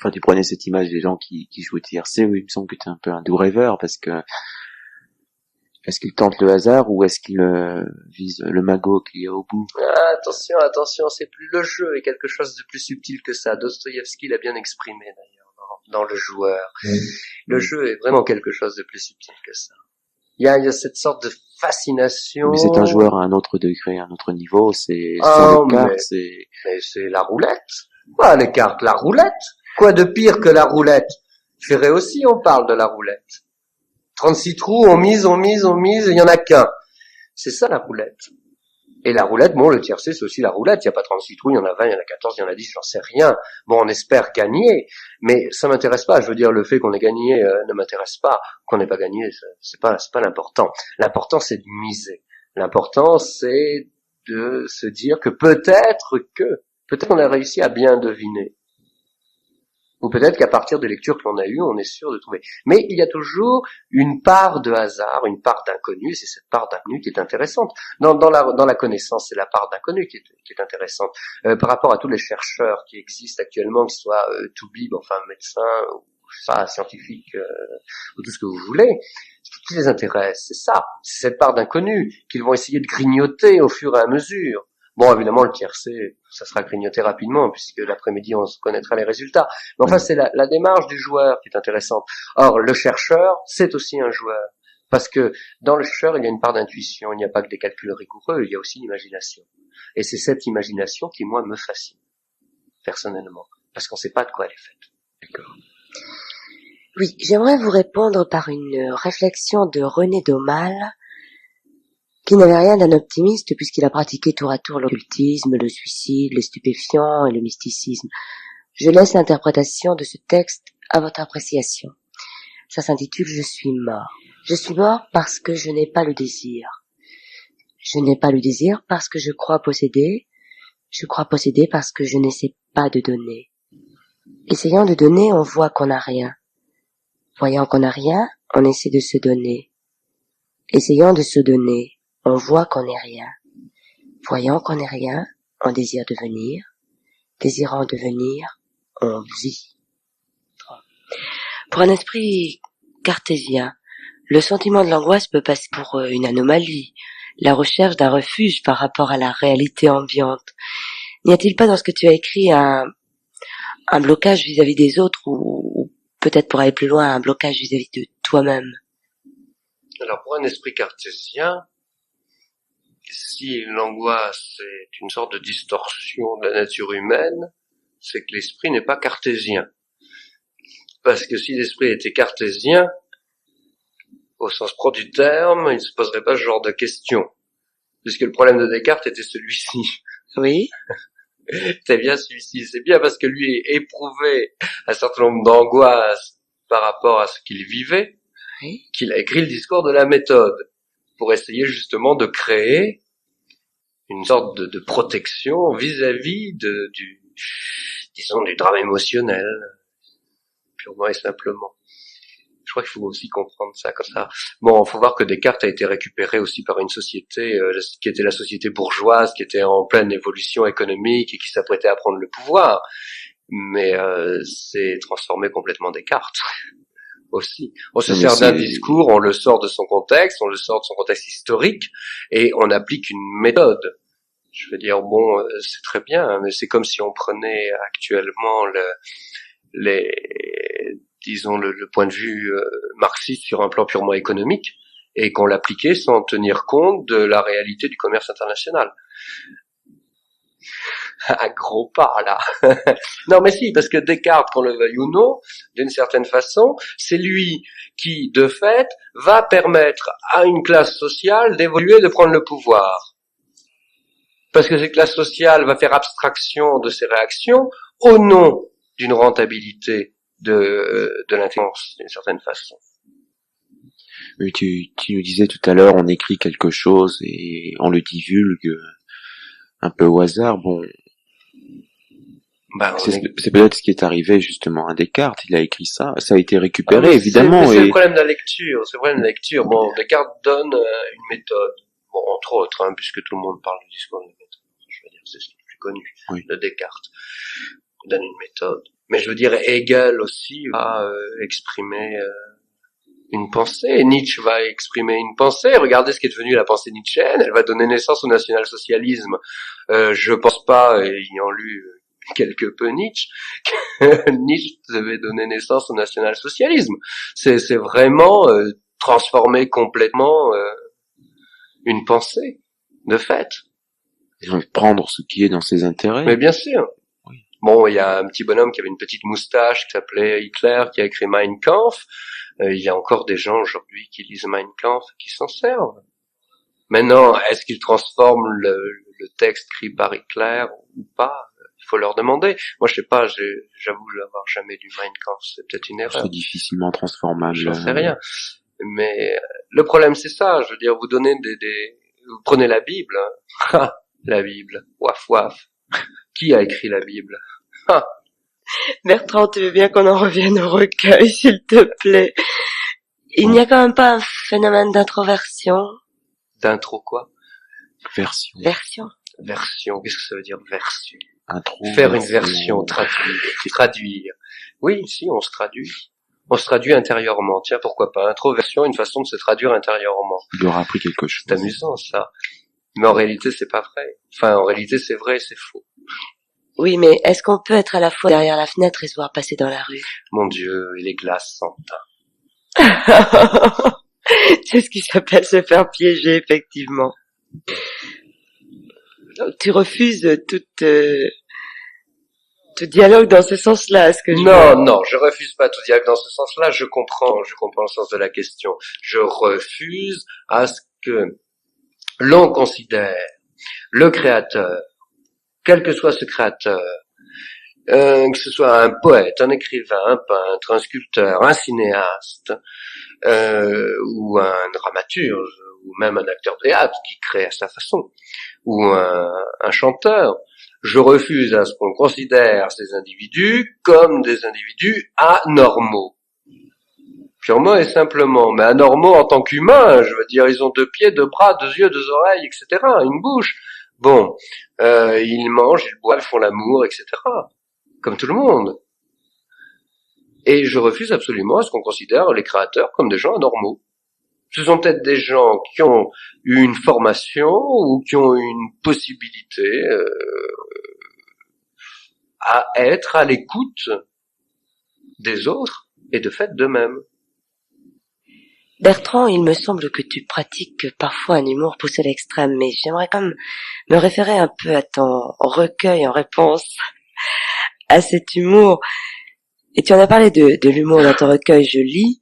Quand tu prenais cette image des gens qui jouent au tiercé, oui, il me semble que tu es un peu un doux rêveur, parce que est-ce qu'ils tentent le hasard ou est-ce qu'ils visent le magot qui est au bout? Attention, c'est plus le jeu est quelque chose de plus subtil que ça. Dostoïevski l'a bien exprimé d'ailleurs dans Le Joueur. Le jeu est vraiment quelque chose de plus subtil que ça. Il y a cette sorte de fascination. Mais c'est un joueur à un autre degré, à un autre niveau, c'est sans les cartes, mais c'est la roulette. Quoi, les cartes? La roulette? Quoi de pire que la roulette? Ferré aussi, on parle de la roulette. 36 trous, on mise, il y en a qu'un. C'est ça la roulette. Et la roulette, bon, le tiercé, c'est aussi la roulette. Il n'y a pas 36 trous, il y en a 20, il y en a 14, il y en a 10, j'en sais rien. Bon, on espère gagner, mais ça m'intéresse pas. Je veux dire, le fait qu'on ait gagné ne m'intéresse pas. Qu'on n'ait pas gagné, c'est pas l'important. L'important, c'est de miser. L'important, c'est de se dire que peut-être on a réussi à bien deviner. Ou peut-être qu'à partir des lectures que l'on a eues, on est sûr de trouver. Mais il y a toujours une part de hasard, une part d'inconnu, et c'est cette part d'inconnu qui est intéressante. Dans la connaissance, c'est la part d'inconnu qui est intéressante. Par rapport à tous les chercheurs qui existent actuellement, qu'ils soient toubib, enfin médecins, ou scientifiques, ou tout ce que vous voulez, ce qui les intéresse, c'est ça. C'est cette part d'inconnu qu'ils vont essayer de grignoter au fur et à mesure. Bon, évidemment, le tiercé, ça sera grignoté rapidement, puisque l'après-midi, on se connaîtra les résultats. Mais enfin, c'est la démarche du joueur qui est intéressante. Or, le chercheur, c'est aussi un joueur. Parce que dans le chercheur, il y a une part d'intuition. Il n'y a pas que des calculs rigoureux, il y a aussi l'imagination. Et c'est cette imagination qui, moi, me fascine, personnellement. Parce qu'on ne sait pas de quoi elle est faite. D'accord. Oui, j'aimerais vous répondre par une réflexion de René Daumal, qui n'avait rien d'un optimiste puisqu'il a pratiqué tour à tour l'occultisme, le suicide, les stupéfiants et le mysticisme. Je laisse l'interprétation de ce texte à votre appréciation. Ça s'intitule « Je suis mort ». Je suis mort parce que je n'ai pas le désir. Je n'ai pas le désir parce que je crois posséder. Je crois posséder parce que je n'essaie pas de donner. Essayant de donner, on voit qu'on n'a rien. Voyant qu'on n'a rien, on essaie de se donner. Essayant de se donner, on voit qu'on n'est rien. Voyant qu'on n'est rien, on désire devenir. Désirant devenir, on vit. Pour un esprit cartésien, le sentiment de l'angoisse peut passer pour une anomalie, la recherche d'un refuge par rapport à la réalité ambiante. N'y a-t-il pas dans ce que tu as écrit un blocage vis-à-vis des autres ou peut-être pour aller plus loin, un blocage vis-à-vis de toi-même? Alors pour un esprit cartésien, si l'angoisse est une sorte de distorsion de la nature humaine, c'est que l'esprit n'est pas cartésien. Parce que si l'esprit était cartésien, au sens propre du terme, il ne se poserait pas ce genre de questions. Puisque le problème de Descartes était celui-ci. Oui. C'est bien celui-ci. C'est bien parce que lui éprouvait un certain nombre d'angoisses par rapport à ce qu'il vivait, Oui. qu'il a écrit le discours de la méthode pour essayer justement de créer une sorte de protection vis-à-vis du drame émotionnel, purement et simplement. Je crois qu'il faut aussi comprendre ça comme ça. Bon, il faut voir que Descartes a été récupéré aussi par une société qui était la société bourgeoise, qui était en pleine évolution économique et qui s'apprêtait à prendre le pouvoir. Mais c'est transformé complètement Descartes aussi. On se sert d'un discours, on le sort de son contexte, on le sort de son contexte historique et on applique une méthode. Je veux dire, bon, c'est très bien, mais c'est comme si on prenait actuellement le point de vue marxiste sur un plan purement économique et qu'on l'appliquait sans tenir compte de la réalité du commerce international. Un gros pas, là. Non, mais si, parce que Descartes, qu'on le veuille ou non, d'une certaine façon, c'est lui qui, de fait, va permettre à une classe sociale d'évoluer, de prendre le pouvoir. Parce que cette classe sociale va faire abstraction de ses réactions au nom d'une rentabilité de l'influence, d'une certaine façon. Oui, tu nous disais tout à l'heure, on écrit quelque chose et on le divulgue un peu au hasard. Bon, c'est peut-être ce qui est arrivé justement à Descartes. Il a écrit ça, ça a été récupéré évidemment. C'est le problème de la lecture. C'est le problème de la lecture. Bon, Descartes donne une méthode. Bon, entre autres, puisque tout le monde parle du discours de la méthode. Je veux dire, c'est ce qui est le plus connu de Descartes. Il donne une méthode. Mais je veux dire, Hegel aussi va exprimer une pensée. Nietzsche va exprimer une pensée. Regardez ce qui est devenu la pensée nietzschéenne. Elle va donner naissance au national-socialisme. Je pense pas, ayant lu quelque peu Nietzsche, que Nietzsche devait donner naissance au national-socialisme. C'est vraiment transformer complètement une pensée, de fait. Prendre ce qui est dans ses intérêts. Mais bien sûr. Oui. Bon, il y a un petit bonhomme qui avait une petite moustache qui s'appelait Hitler, qui a écrit Mein Kampf. Il y a encore des gens aujourd'hui qui lisent Mein Kampf et qui s'en servent. Maintenant, est-ce qu'ils transforment le texte écrit par Hitler ou pas? Il faut leur demander. Moi, je sais pas, j'avoue l'avoir jamais lu Mein Kampf, c'est peut-être une erreur. C'est difficilement transformable. J'en sais rien. Mais le problème, c'est ça. Je veux dire, vous donnez vous prenez la Bible. Hein. La Bible. Waf waf. Qui a écrit la Bible? Bertrand, tu veux bien qu'on en revienne au recueil, s'il te plaît? Il n'y a quand même pas un phénomène d'introversion? D'intro quoi? Version. Version. Qu'est-ce que ça veut dire, version? Faire une version, traduire. Oui, si, on se traduit. On se traduit intérieurement. Tiens, pourquoi pas? Introversion, une façon de se traduire intérieurement. Il aura appris quelque chose. C'est amusant, ça. Mais en réalité, c'est pas vrai. Enfin, en réalité, c'est vrai et c'est faux. Oui, mais est-ce qu'on peut être à la fois derrière la fenêtre et se voir passer dans la rue? Mon Dieu, il est glaçant. C'est ce qui s'appelle se faire piéger, effectivement. Tu refuses tout dialogue dans ce sens-là, est-ce que Non, je refuse pas tout dialogue dans ce sens-là, je comprends le sens de la question. Je refuse à ce que l'on considère le créateur, quel que soit ce créateur, que ce soit un poète, un écrivain, un peintre, un sculpteur, un cinéaste, ou un dramaturge, ou même un acteur de théâtre qui crée à sa façon, ou un chanteur. Je refuse à ce qu'on considère ces individus comme des individus anormaux. Purement et simplement. Mais anormaux en tant qu'humains, je veux dire, ils ont 2 pieds, 2 bras, 2 yeux, 2 oreilles, etc., une bouche. Bon, ils mangent, ils boivent, ils font l'amour, etc., comme tout le monde. Et je refuse absolument à ce qu'on considère les créateurs comme des gens anormaux. Ce sont peut-être des gens qui ont eu une formation ou qui ont eu une possibilité à être à l'écoute des autres et de fait d'eux-mêmes. Bertrand, il me semble que tu pratiques parfois un humour poussé à l'extrême, mais j'aimerais quand même me référer un peu à ton recueil en réponse à cet humour. Et tu en as parlé de l'humour dans ton recueil, je lis.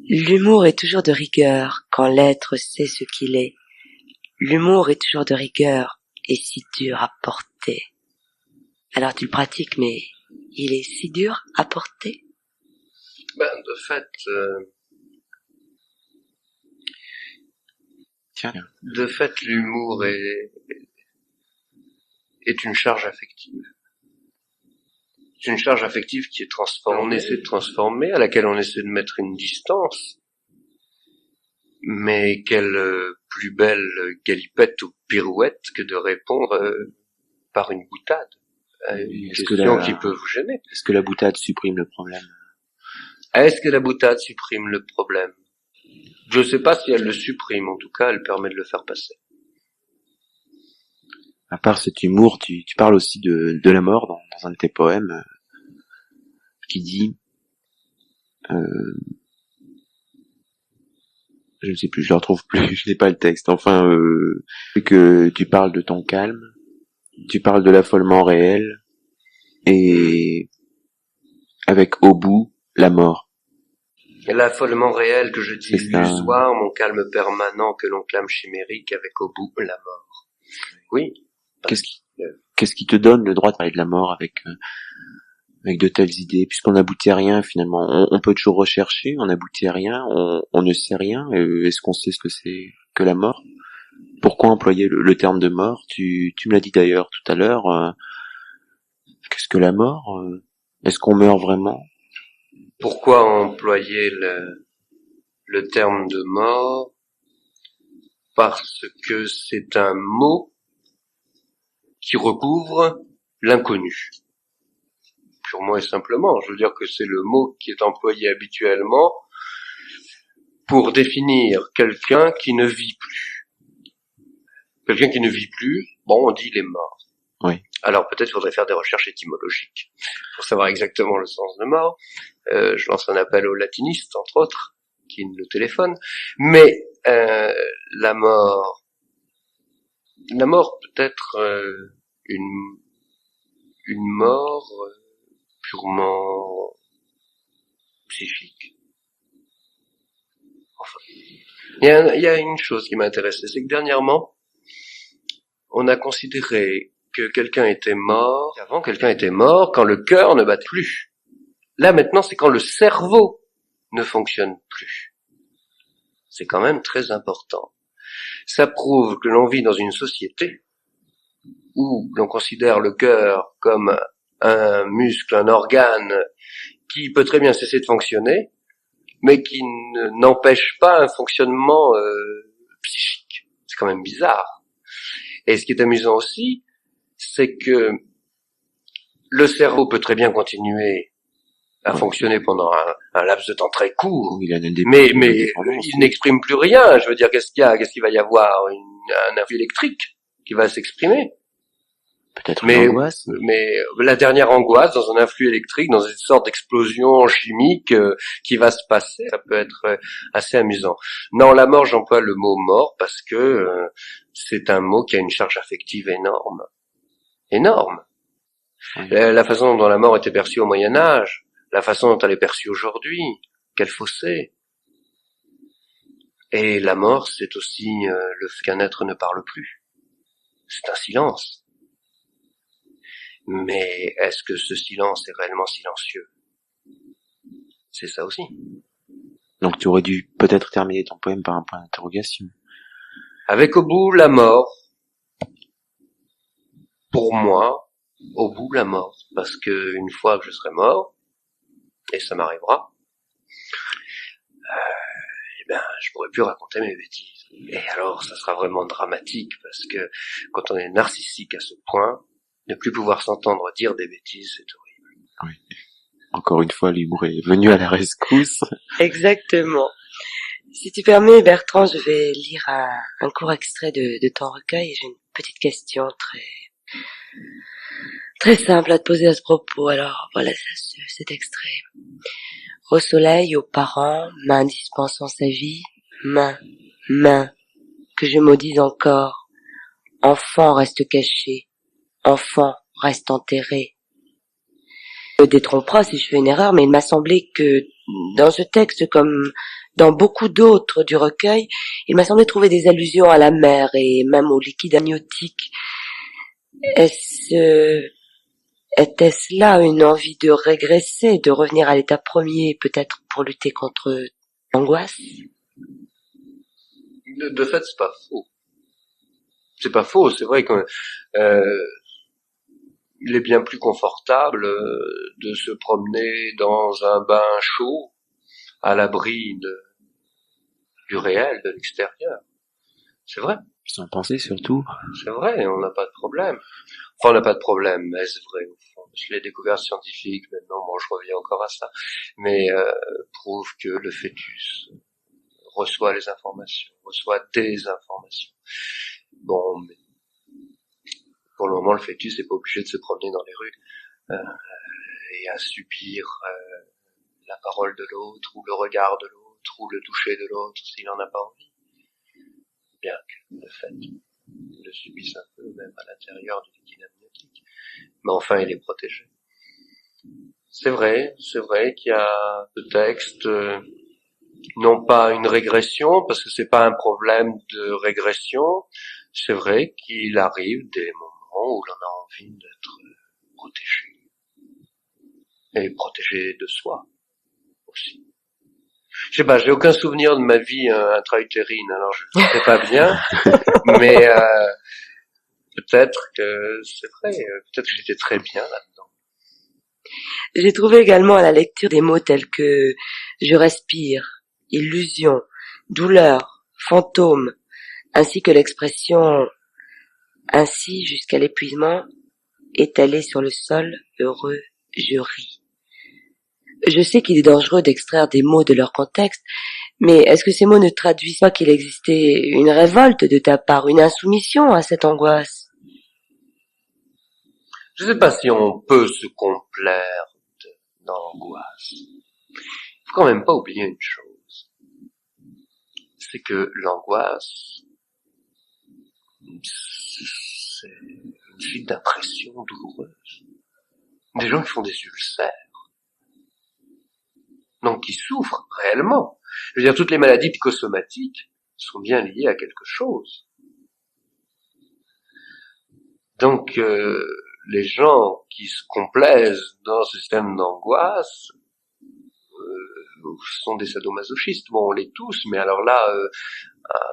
L'humour est toujours de rigueur quand l'être sait ce qu'il est. L'humour est toujours de rigueur et si dur à porter. Alors tu le pratiques, mais il est si dur à porter? De fait, l'humour est une charge affective. C'est une charge affective qui est transformée. On essaie de transformer, à laquelle on essaie de mettre une distance. Mais quelle plus belle galipette ou pirouette que de répondre par une boutade à une question qui peut vous gêner. Est-ce que la boutade supprime le problème? Est-ce que la boutade supprime le problème? Je ne sais pas si elle le supprime, en tout cas, elle permet de le faire passer. À part cet humour, tu parles aussi de la mort dans un de tes poèmes, qui dit, je ne sais plus, je le retrouve plus, je n'ai pas le texte. Enfin, que tu parles de ton calme, tu parles de l'affolement réel, et avec au bout la mort. L'affolement réel que je dis illusoire, mon calme permanent que l'on clame chimérique, avec au bout la mort. Oui. Qu'est-ce qui te donne le droit de parler de la mort avec de telles idées, puisqu'on n'aboutit à rien finalement. On peut toujours rechercher, on n'aboutit à rien, on ne sait rien. Est-ce qu'on sait ce que c'est que la mort? Pourquoi employer le terme de mort? Tu me l'as dit d'ailleurs tout à l'heure. Qu'est-ce que la mort? Est-ce qu'on meurt vraiment? Pourquoi employer le terme de mort? Parce que c'est un mot qui recouvre l'inconnu. Purement et simplement. Je veux dire que c'est le mot qui est employé habituellement pour définir quelqu'un qui ne vit plus. Quelqu'un qui ne vit plus, on dit il est mort. Oui. Alors peut-être faudrait faire des recherches étymologiques pour savoir exactement le sens de mort. Je lance un appel aux latinistes, entre autres, qui nous téléphonent. Mais la mort peut être une mort purement psychique. Enfin, il y a une chose qui m'a intéressé, c'est que dernièrement, on a considéré que quelqu'un était mort, qu'avant quelqu'un était mort quand le cœur ne battait plus. Là maintenant, c'est quand le cerveau ne fonctionne plus. C'est quand même très important. Ça prouve que l'on vit dans une société où l'on considère le cœur comme un muscle, un organe qui peut très bien cesser de fonctionner, mais qui n'empêche pas un fonctionnement psychique. C'est quand même bizarre. Et ce qui est amusant aussi, c'est que le cerveau peut très bien continuer à fonctionner pendant un laps de temps très court, mais il n'exprime plus rien. Je veux dire, qu'est-ce qu'il va y avoir? Un influx électrique qui va s'exprimer. Peut-être une angoisse. Mais la dernière angoisse dans un influx électrique, dans une sorte d'explosion chimique qui va se passer, ça peut être assez amusant. Non, la mort, j'emploie le mot mort parce que c'est un mot qui a une charge affective énorme. Énorme. Oui. La façon dont la mort était perçue au Moyen-Âge, la façon dont elle est perçue aujourd'hui, quel fossé. Et la mort, c'est aussi le fait qu'un être ne parle plus. C'est un silence. Mais est-ce que ce silence est réellement silencieux? C'est ça aussi. Donc tu aurais dû peut-être terminer ton poème par un point d'interrogation. Avec au bout la mort. Pour moi, au bout la mort. Parce que une fois que je serai mort, et ça m'arrivera, je pourrai plus raconter mes bêtises. Et alors, ça sera vraiment dramatique, parce que quand on est narcissique à ce point, ne plus pouvoir s'entendre dire des bêtises, c'est horrible. Oui. Encore une fois, l'humour est venu à la rescousse. Exactement. Si tu permets, Bertrand, je vais lire un court extrait de ton recueil. J'ai une petite question très simple à te poser à ce propos. Alors, voilà cet extrait. Au soleil, aux parents, main dispensant sa vie, main, que je maudis encore. Enfant reste caché, enfant reste enterré. Me détrompera si je fais une erreur, mais il m'a semblé que dans ce texte, comme dans beaucoup d'autres du recueil, il m'a semblé trouver des allusions à la mer et même au liquide amniotique. Était-ce là une envie de régresser, de revenir à l'état premier, peut-être pour lutter contre l'angoisse? De fait, c'est pas faux. C'est pas faux, c'est vrai que il est bien plus confortable de se promener dans un bain chaud, à l'abri du réel, de l'extérieur. C'est vrai. Sans penser surtout. C'est vrai, on n'a pas de problème. Enfin, on n'a pas de problème, est-ce vrai au fond? Les découvertes scientifiques, maintenant, bon, je reviens encore à ça, mais prouvent que le fœtus reçoit les informations, reçoit des informations. Bon, mais pour le moment, le fœtus n'est pas obligé de se promener dans les rues et à subir la parole de l'autre, ou le regard de l'autre, ou le toucher de l'autre, s'il n'en a pas envie. Bien que, de fait, il le subisse un peu, même à l'intérieur du liquide amniotique. Mais enfin, il est protégé. C'est vrai qu'il y a ce texte, non pas une régression, parce que c'est pas un problème de régression, c'est vrai qu'il arrive des moments où l'on a envie d'être protégé. Et protégé de soi aussi. Je sais pas, j'ai aucun souvenir de ma vie intra-utérine, alors je ne sais pas bien, mais peut-être que c'est vrai, peut-être que j'étais très bien là-dedans. J'ai trouvé également à la lecture des mots tels que je respire, illusion, douleur, fantôme, ainsi que l'expression ainsi jusqu'à l'épuisement, étalé sur le sol, heureux, je ris. Je sais qu'il est dangereux d'extraire des mots de leur contexte, mais est-ce que ces mots ne traduisent pas qu'il existait une révolte de ta part, une insoumission à cette angoisse? Je ne sais pas si on peut se complaire dans l'angoisse. Il faut quand même pas oublier une chose. C'est que l'angoisse, c'est une suite d'impressions douloureuses. Des gens qui font des ulcères. Donc qui souffrent réellement. Je veux dire, toutes les maladies psychosomatiques sont bien liées à quelque chose. Donc les gens qui se complaisent dans ce système d'angoisse sont des sadomasochistes. Bon, on l'est tous, mais alors là,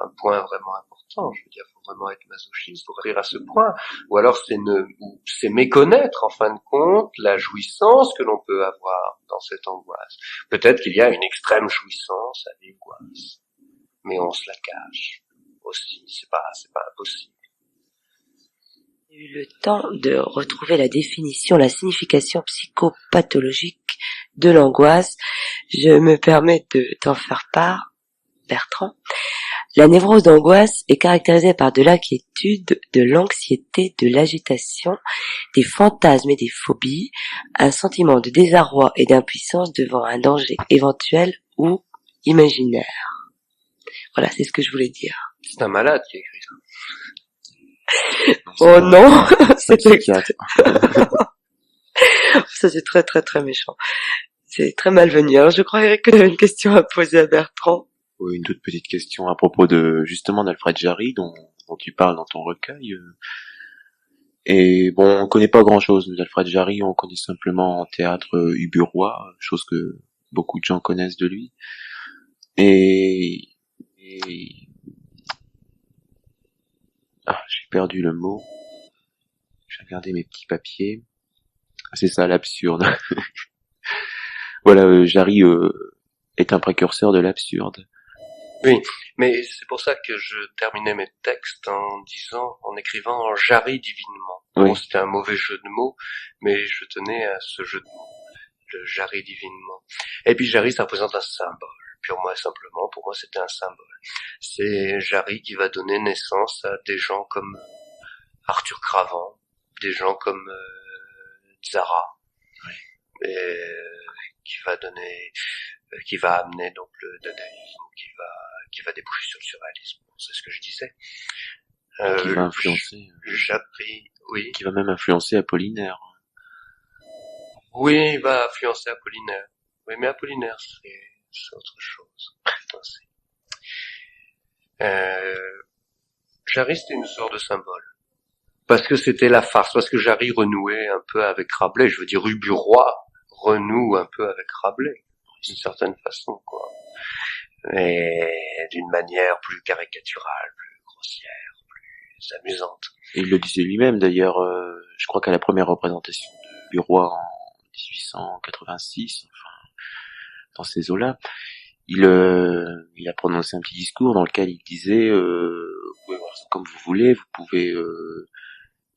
un point vraiment important, je veux dire, faut vraiment être masochiste pour rire à ce point, ou alors c'est méconnaître en fin de compte la jouissance que l'on peut avoir dans cette angoisse. Peut-être qu'il y a une extrême jouissance à l'angoisse, mais on se la cache aussi, c'est pas impossible. J'ai eu le temps de retrouver la définition, la signification psychopathologique de l'angoisse. Je me permets de t'en faire part, Bertrand. La névrose d'angoisse est caractérisée par de l'inquiétude, de l'anxiété, de l'agitation, des fantasmes et des phobies, un sentiment de désarroi et d'impuissance devant un danger éventuel ou imaginaire. Voilà, c'est ce que je voulais dire. C'est un malade qui a écrit ça. Oh non, C'est psychiatre. Ça c'est très très très méchant. C'est très malvenu. Alors je croirais que tu avais une question à poser à Bertrand. Oui, une toute petite question à propos justement d'Alfred Jarry dont tu parles dans ton recueil. Et bon, on connaît pas grand-chose d'Alfred Jarry, on connaît simplement en théâtre Uburois, chose que beaucoup de gens connaissent de lui. Et j'ai perdu le mot. J'ai regardé mes petits papiers. C'est ça, l'absurde. Voilà, Jarry est un précurseur de l'absurde. Oui, mais c'est pour ça que je terminais mes textes en écrivant Jarry divinement. Oui. Bon, c'était un mauvais jeu de mots, mais je tenais à ce jeu de mots. de Jarry divinement. Et puis Jarry, ça représente un symbole. Purement et simplement, pour moi, c'était un symbole. C'est Jarry qui va donner naissance à des gens comme Arthur Cravant, des gens comme Zara, et qui va amener donc le dadaïsme, qui va déboucher sur le surréalisme. C'est ce que je disais. Qui va influencer. Jarry, oui. Qui va même influencer Apollinaire. Oui, il va influencer Apollinaire. Oui, mais Apollinaire, c'est autre chose. Jarry, c'était une sorte de symbole. Parce que c'était la farce, parce que Jarry renouait un peu avec Rabelais. Je veux dire, Ruburoy renoue un peu avec Rabelais, d'une certaine façon, quoi. Mais d'une manière plus caricaturale, plus grossière, plus amusante. Et il le disait lui-même, d'ailleurs, je crois qu'à la première représentation de Buroy en 1886, enfin, dans ces eaux-là, il a prononcé un petit discours dans lequel il disait, vous pouvez voir ça comme vous voulez, vous pouvez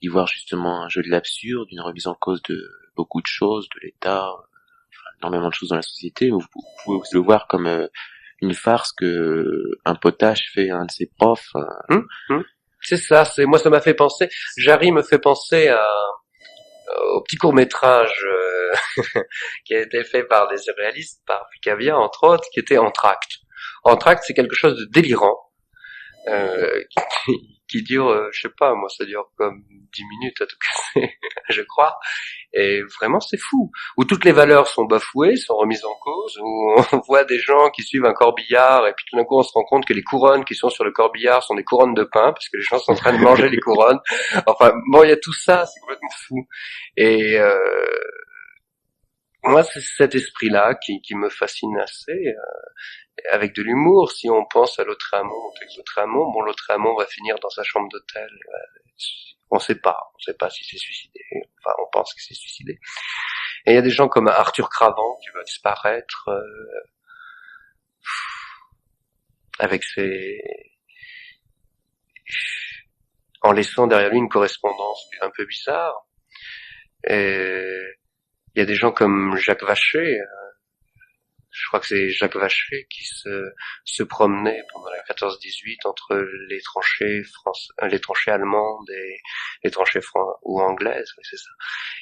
y voir justement un jeu de l'absurde, une remise en cause de beaucoup de choses, de l'État, enfin, énormément de choses dans la société, mais vous pouvez aussi le voir comme une farce que un potache fait à un de ses profs. C'est ça, moi ça m'a fait penser, Jarry me fait penser au petit court-métrage qui a été fait par des surréalistes, par Picabia entre autres, qui était Entracte. Entracte, c'est quelque chose de délirant, qui dure, je sais pas, moi ça dure comme 10 minutes à tout casser, je crois, et vraiment c'est fou, où toutes les valeurs sont bafouées, sont remises en cause, où on voit des gens qui suivent un corbillard, et puis tout d'un coup on se rend compte que les couronnes qui sont sur le corbillard sont des couronnes de pain, parce que les gens sont en train de manger les couronnes, enfin bon, il y a tout ça, c'est complètement fou, et moi c'est cet esprit-là qui me fascine assez, avec de l'humour. Si on pense à Lautréamont, au texte de Lautréamont, bon, Lautréamont va finir dans sa chambre d'hôtel. On sait pas s'il s'est suicidé. Enfin, on pense qu'il s'est suicidé. Et il y a des gens comme Arthur Cravant qui va disparaître avec en laissant derrière lui une correspondance un peu bizarre. Et il y a des gens comme Jacques Vacher. Je crois que c'est Jacques Vacher qui se promenait pendant la 14-18 entre les tranchées allemandes et les tranchées ou anglaises, oui, c'est ça.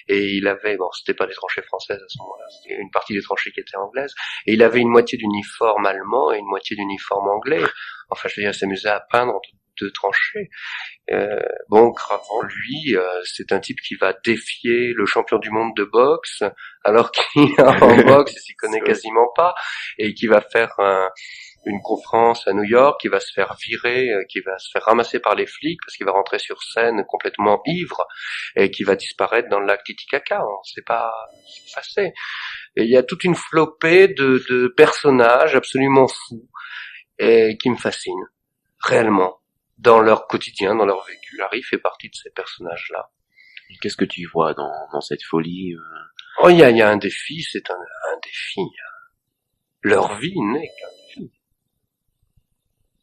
Et il avait, bon, c'était pas les tranchées françaises à ce moment-là, c'était une partie des tranchées qui étaient anglaises, et il avait une moitié d'uniforme allemand et une moitié d'uniforme anglais. Enfin, je veux dire, il s'amusait à peindre entre deux tranchées. Bon, Cravant, lui, c'est un type qui va défier le champion du monde de boxe, alors qu'en boxe, il s'y connaît quasiment pas, et qui va faire une conférence à New York, qui va se faire virer, qui va se faire ramasser par les flics, parce qu'il va rentrer sur scène complètement ivre, et qui va disparaître dans le lac Titicaca. On sait pas ce qui s'est passé. Et il y a toute une flopée de personnages absolument fous, et qui me fascinent, réellement. Dans leur quotidien, dans leur vécu. Jarry fait partie de ces personnages-là. Qu'est-ce que tu vois dans cette folie Oh, il y a un défi, c'est un défi. Leur vie n'est qu'un défi.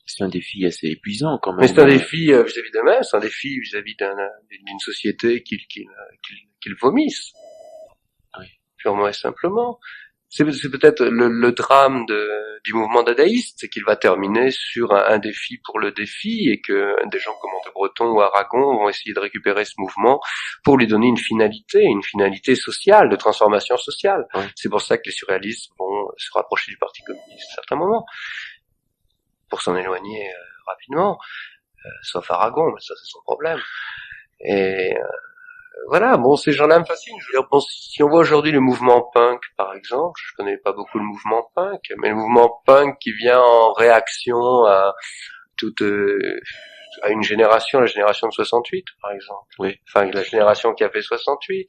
C'est un défi assez épuisant quand même. Mais c'est un défi vis-à-vis d'eux-mêmes, c'est un défi vis-à-vis d'une société qu'ils vomissent. Oui. Purement et simplement. C'est peut-être le drame du mouvement dadaïste, c'est qu'il va terminer sur un défi pour le défi, et que des gens comme André Breton ou Aragon vont essayer de récupérer ce mouvement pour lui donner une finalité sociale, de transformation sociale. Oui. C'est pour ça que les surréalistes vont se rapprocher du Parti communiste à un certain moment, pour s'en éloigner rapidement, sauf Aragon, mais ça c'est son problème. Et voilà, bon, ces gens-là me fascinent. Je veux dire, bon, si on voit aujourd'hui le mouvement punk, par exemple, je connais pas beaucoup le mouvement punk, mais le mouvement punk qui vient en réaction à à une génération, la génération de 68, par exemple. Oui. Enfin, la génération qui a fait 68.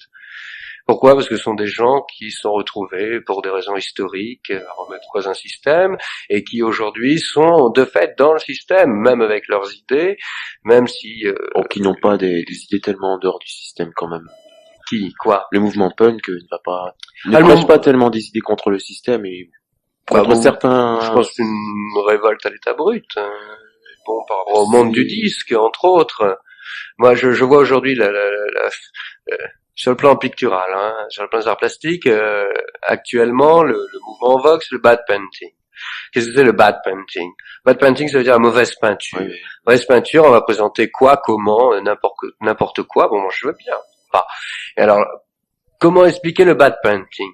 Pourquoi? Parce que ce sont des gens qui se sont retrouvés pour des raisons historiques à remettre en cause un système, et qui aujourd'hui sont de fait dans le système, même avec leurs idées, même si qui n'ont pas des idées tellement en dehors du système quand même. Quoi? Le mouvement punk ne prêche pas tellement des idées contre le système et contre certains. Je pense une révolte à l'état brut. Bon, par rapport au monde du disque, entre autres. Moi, je vois aujourd'hui Sur le plan pictural, hein, sur le plan des arts plastiques, actuellement, le mouvement en vogue, c'est le bad painting. Qu'est-ce que c'est le bad painting? Bad painting, ça veut dire la mauvaise peinture. Oui. Mauvaise peinture, on va présenter quoi, comment, n'importe quoi. Bon, moi, je veux bien. Pas. Et alors, comment expliquer le bad painting?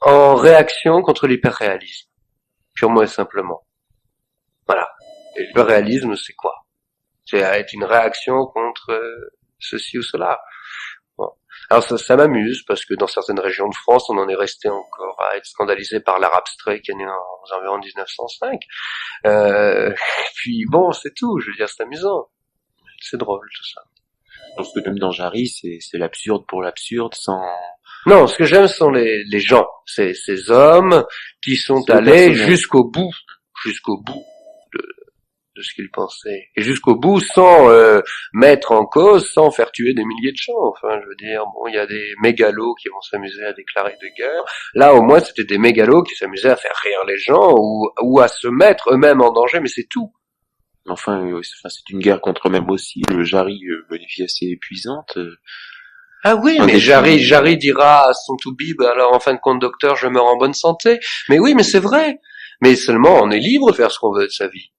En réaction contre l'hyperréalisme. Purement et simplement. Voilà. Et l'hyperréalisme, c'est quoi? C'est être une réaction contre ceci ou cela. Bon. Alors ça m'amuse parce que dans certaines régions de France, on en est resté encore à être scandalisé par l'art abstrait qui est né aux environs 1905. Puis bon, c'est tout. Je veux dire, c'est amusant, c'est drôle tout ça. Parce que même dans Jarry, c'est l'absurde pour l'absurde, sans... Non, ce que j'aime, ce sont les gens, ces hommes qui sont C'est le allés personnage. jusqu'au bout de ce qu'ils pensaient, et jusqu'au bout sans mettre en cause, sans faire tuer des milliers de gens. Enfin, je veux dire, bon, il y a des mégalos qui vont s'amuser à déclarer de guerre. Là, au moins, c'était des mégalos qui s'amusaient à faire rire les gens ou à se mettre eux-mêmes en danger, mais c'est tout. Enfin, c'est une guerre contre eux-mêmes aussi. Le Jarry, une vie assez épuisante. Ah oui, Un mais des Jarry dira à son toubib, alors en fin de compte, docteur, je meurs en bonne santé. Mais oui, mais c'est vrai. Mais seulement, on est libre de faire ce qu'on veut de sa vie.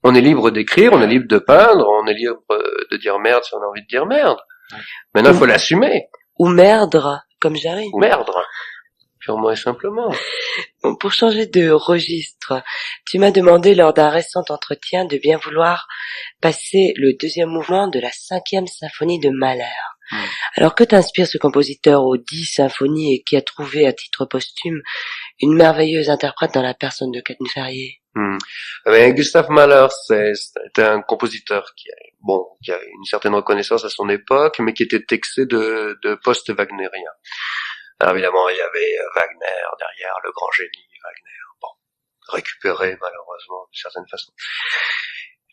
On est libre d'écrire, on est libre de peindre, on est libre de dire merde si on a envie de dire merde. Maintenant, il faut l'assumer. Ou merdre, comme j'arrive. Ou merdre. Purement et simplement. Bon, pour changer de registre, tu m'as demandé lors d'un récent entretien de bien vouloir passer le deuxième mouvement de la 5e symphonie de Mahler. Alors que t'inspire ce compositeur aux 10 symphonies et qui a trouvé à titre posthume une merveilleuse interprète dans la personne de Catherine Ferrier? Gustav Mahler, c'est un compositeur qui a une certaine reconnaissance à son époque, mais qui était texté de post-wagnérien. Alors évidemment, il y avait Wagner derrière, le grand génie Wagner, bon, récupéré malheureusement d'une certaine façon.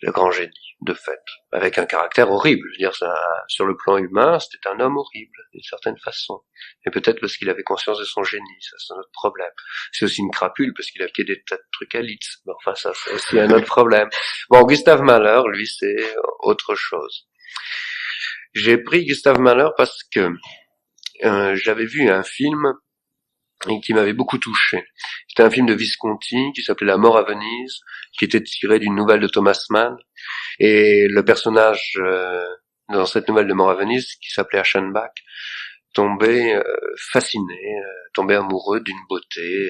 Le grand génie, de fait, avec un caractère horrible. Je veux dire, sur le plan humain, c'était un homme horrible, d'une certaine façon. Et peut-être parce qu'il avait conscience de son génie, ça c'est un autre problème. C'est aussi une crapule, parce qu'il a fait des tas de trucs à Litz. Mais enfin, ça c'est aussi un autre problème. Bon, Gustav Mahler, lui, c'est autre chose. J'ai pris Gustav Mahler parce que j'avais vu un film et qui m'avait beaucoup touché. C'était un film de Visconti qui s'appelait La mort à Venise, qui était tiré d'une nouvelle de Thomas Mann. Et le personnage dans cette nouvelle de Mort à Venise, qui s'appelait Aschenbach, tombait fasciné, tombait amoureux d'une beauté,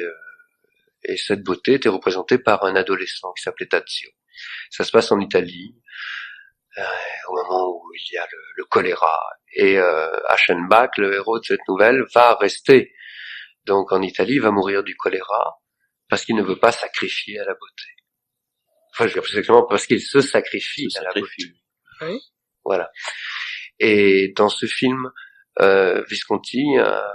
et cette beauté était représentée par un adolescent qui s'appelait Tadzio. Ça se passe en Italie, au moment où il y a le choléra. Et Aschenbach, le héros de cette nouvelle, va rester donc en Italie, va mourir du choléra parce qu'il ne veut pas sacrifier à la beauté. Enfin, je veux dire plus exactement parce qu'il se sacrifie à la beauté. Oui. Voilà. Et dans ce film, Visconti a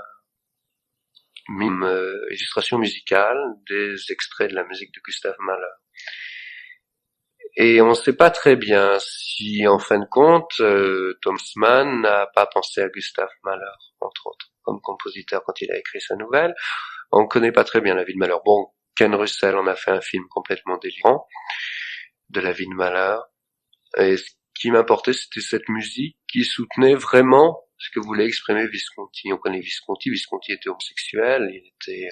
mis une illustration musicale des extraits de la musique de Gustav Mahler. Et on ne sait pas très bien si, en fin de compte, Thomas Mann n'a pas pensé à Gustav Mahler, entre autres, comme compositeur quand il a écrit sa nouvelle. On ne connaît pas très bien la vie de Mahler. Bon, Ken Russell en a fait un film complètement délirant de la vie de Mahler. Et ce qui m'importait, c'était cette musique qui soutenait vraiment ce que voulait exprimer Visconti. On connaît Visconti. Visconti était homosexuel. Il était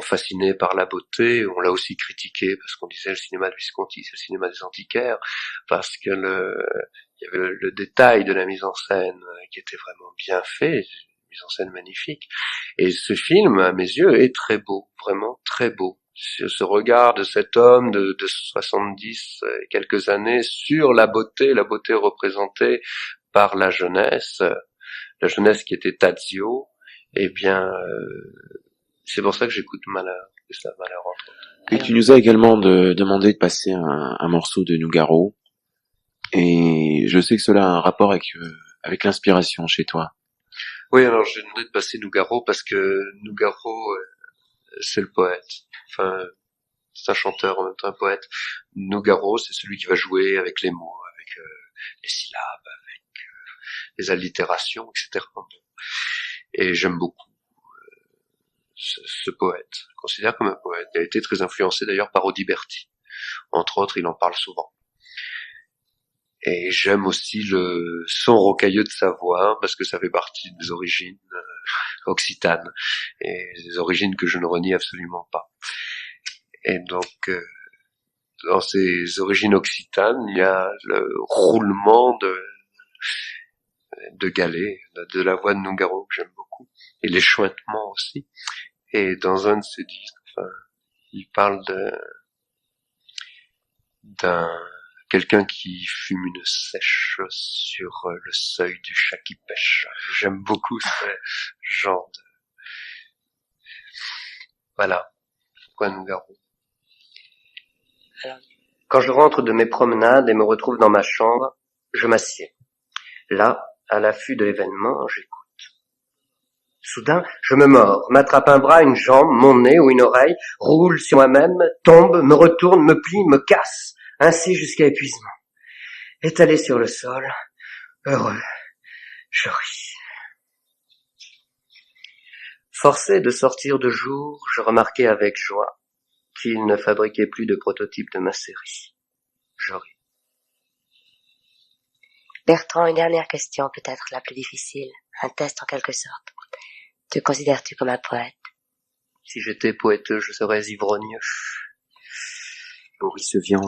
fasciné par la beauté. On l'a aussi critiqué parce qu'on disait le cinéma de Visconti, c'est le cinéma des antiquaires, parce que il y avait le détail de la mise en scène qui était vraiment bien fait, une mise en scène magnifique. Et ce film, à mes yeux, est très beau, vraiment très beau. Ce regard de cet homme de 70 et quelques années sur la beauté représentée par la jeunesse qui était Tadzio, eh bien, c'est pour ça que j'écoute Mahler, Gustav Mahler entre autres. Et tu nous as également demandé de passer un morceau de Nougaro. Et je sais que cela a un rapport avec l'inspiration chez toi. Oui, alors j'ai demandé de passer Nougaro parce que Nougaro, c'est le poète. Enfin, c'est un chanteur en même temps un poète. Nougaro, c'est celui qui va jouer avec les mots, avec les syllabes, avec les allitérations, etc. Et j'aime beaucoup ce poète. Je le considère comme un poète. Il a été très influencé d'ailleurs par Audiberti. Entre autres, il en parle souvent. Et j'aime aussi le son rocailleux de sa voix, parce que ça fait partie des origines occitanes, et des origines que je ne renie absolument pas. Et donc, dans ces origines occitanes, il y a le roulement de galets, de la voix de Nougaro, que j'aime beaucoup, et les chuintements aussi. Et dans un de ses disques, enfin, il parle d'un quelqu'un qui fume une sèche sur le seuil du chat qui pêche. J'aime beaucoup ce genre de... Voilà. Pourquoi Nougaro? Quand je rentre de mes promenades et me retrouve dans ma chambre, je m'assieds. Là, à l'affût de l'événement, j'écoute. Soudain, je me mords, m'attrape un bras, une jambe, mon nez ou une oreille, roule sur moi-même, tombe, me retourne, me plie, me casse, ainsi jusqu'à épuisement. Étalé sur le sol, heureux, je ris. Forcé de sortir de jour, je remarquai avec joie qu'il ne fabriquait plus de prototype de ma série. Je ris. Bertrand, une dernière question, peut-être la plus difficile, un test en quelque sorte. Te considères-tu comme un poète? Si j'étais poète, je serais ivrogneux. Boris Vian,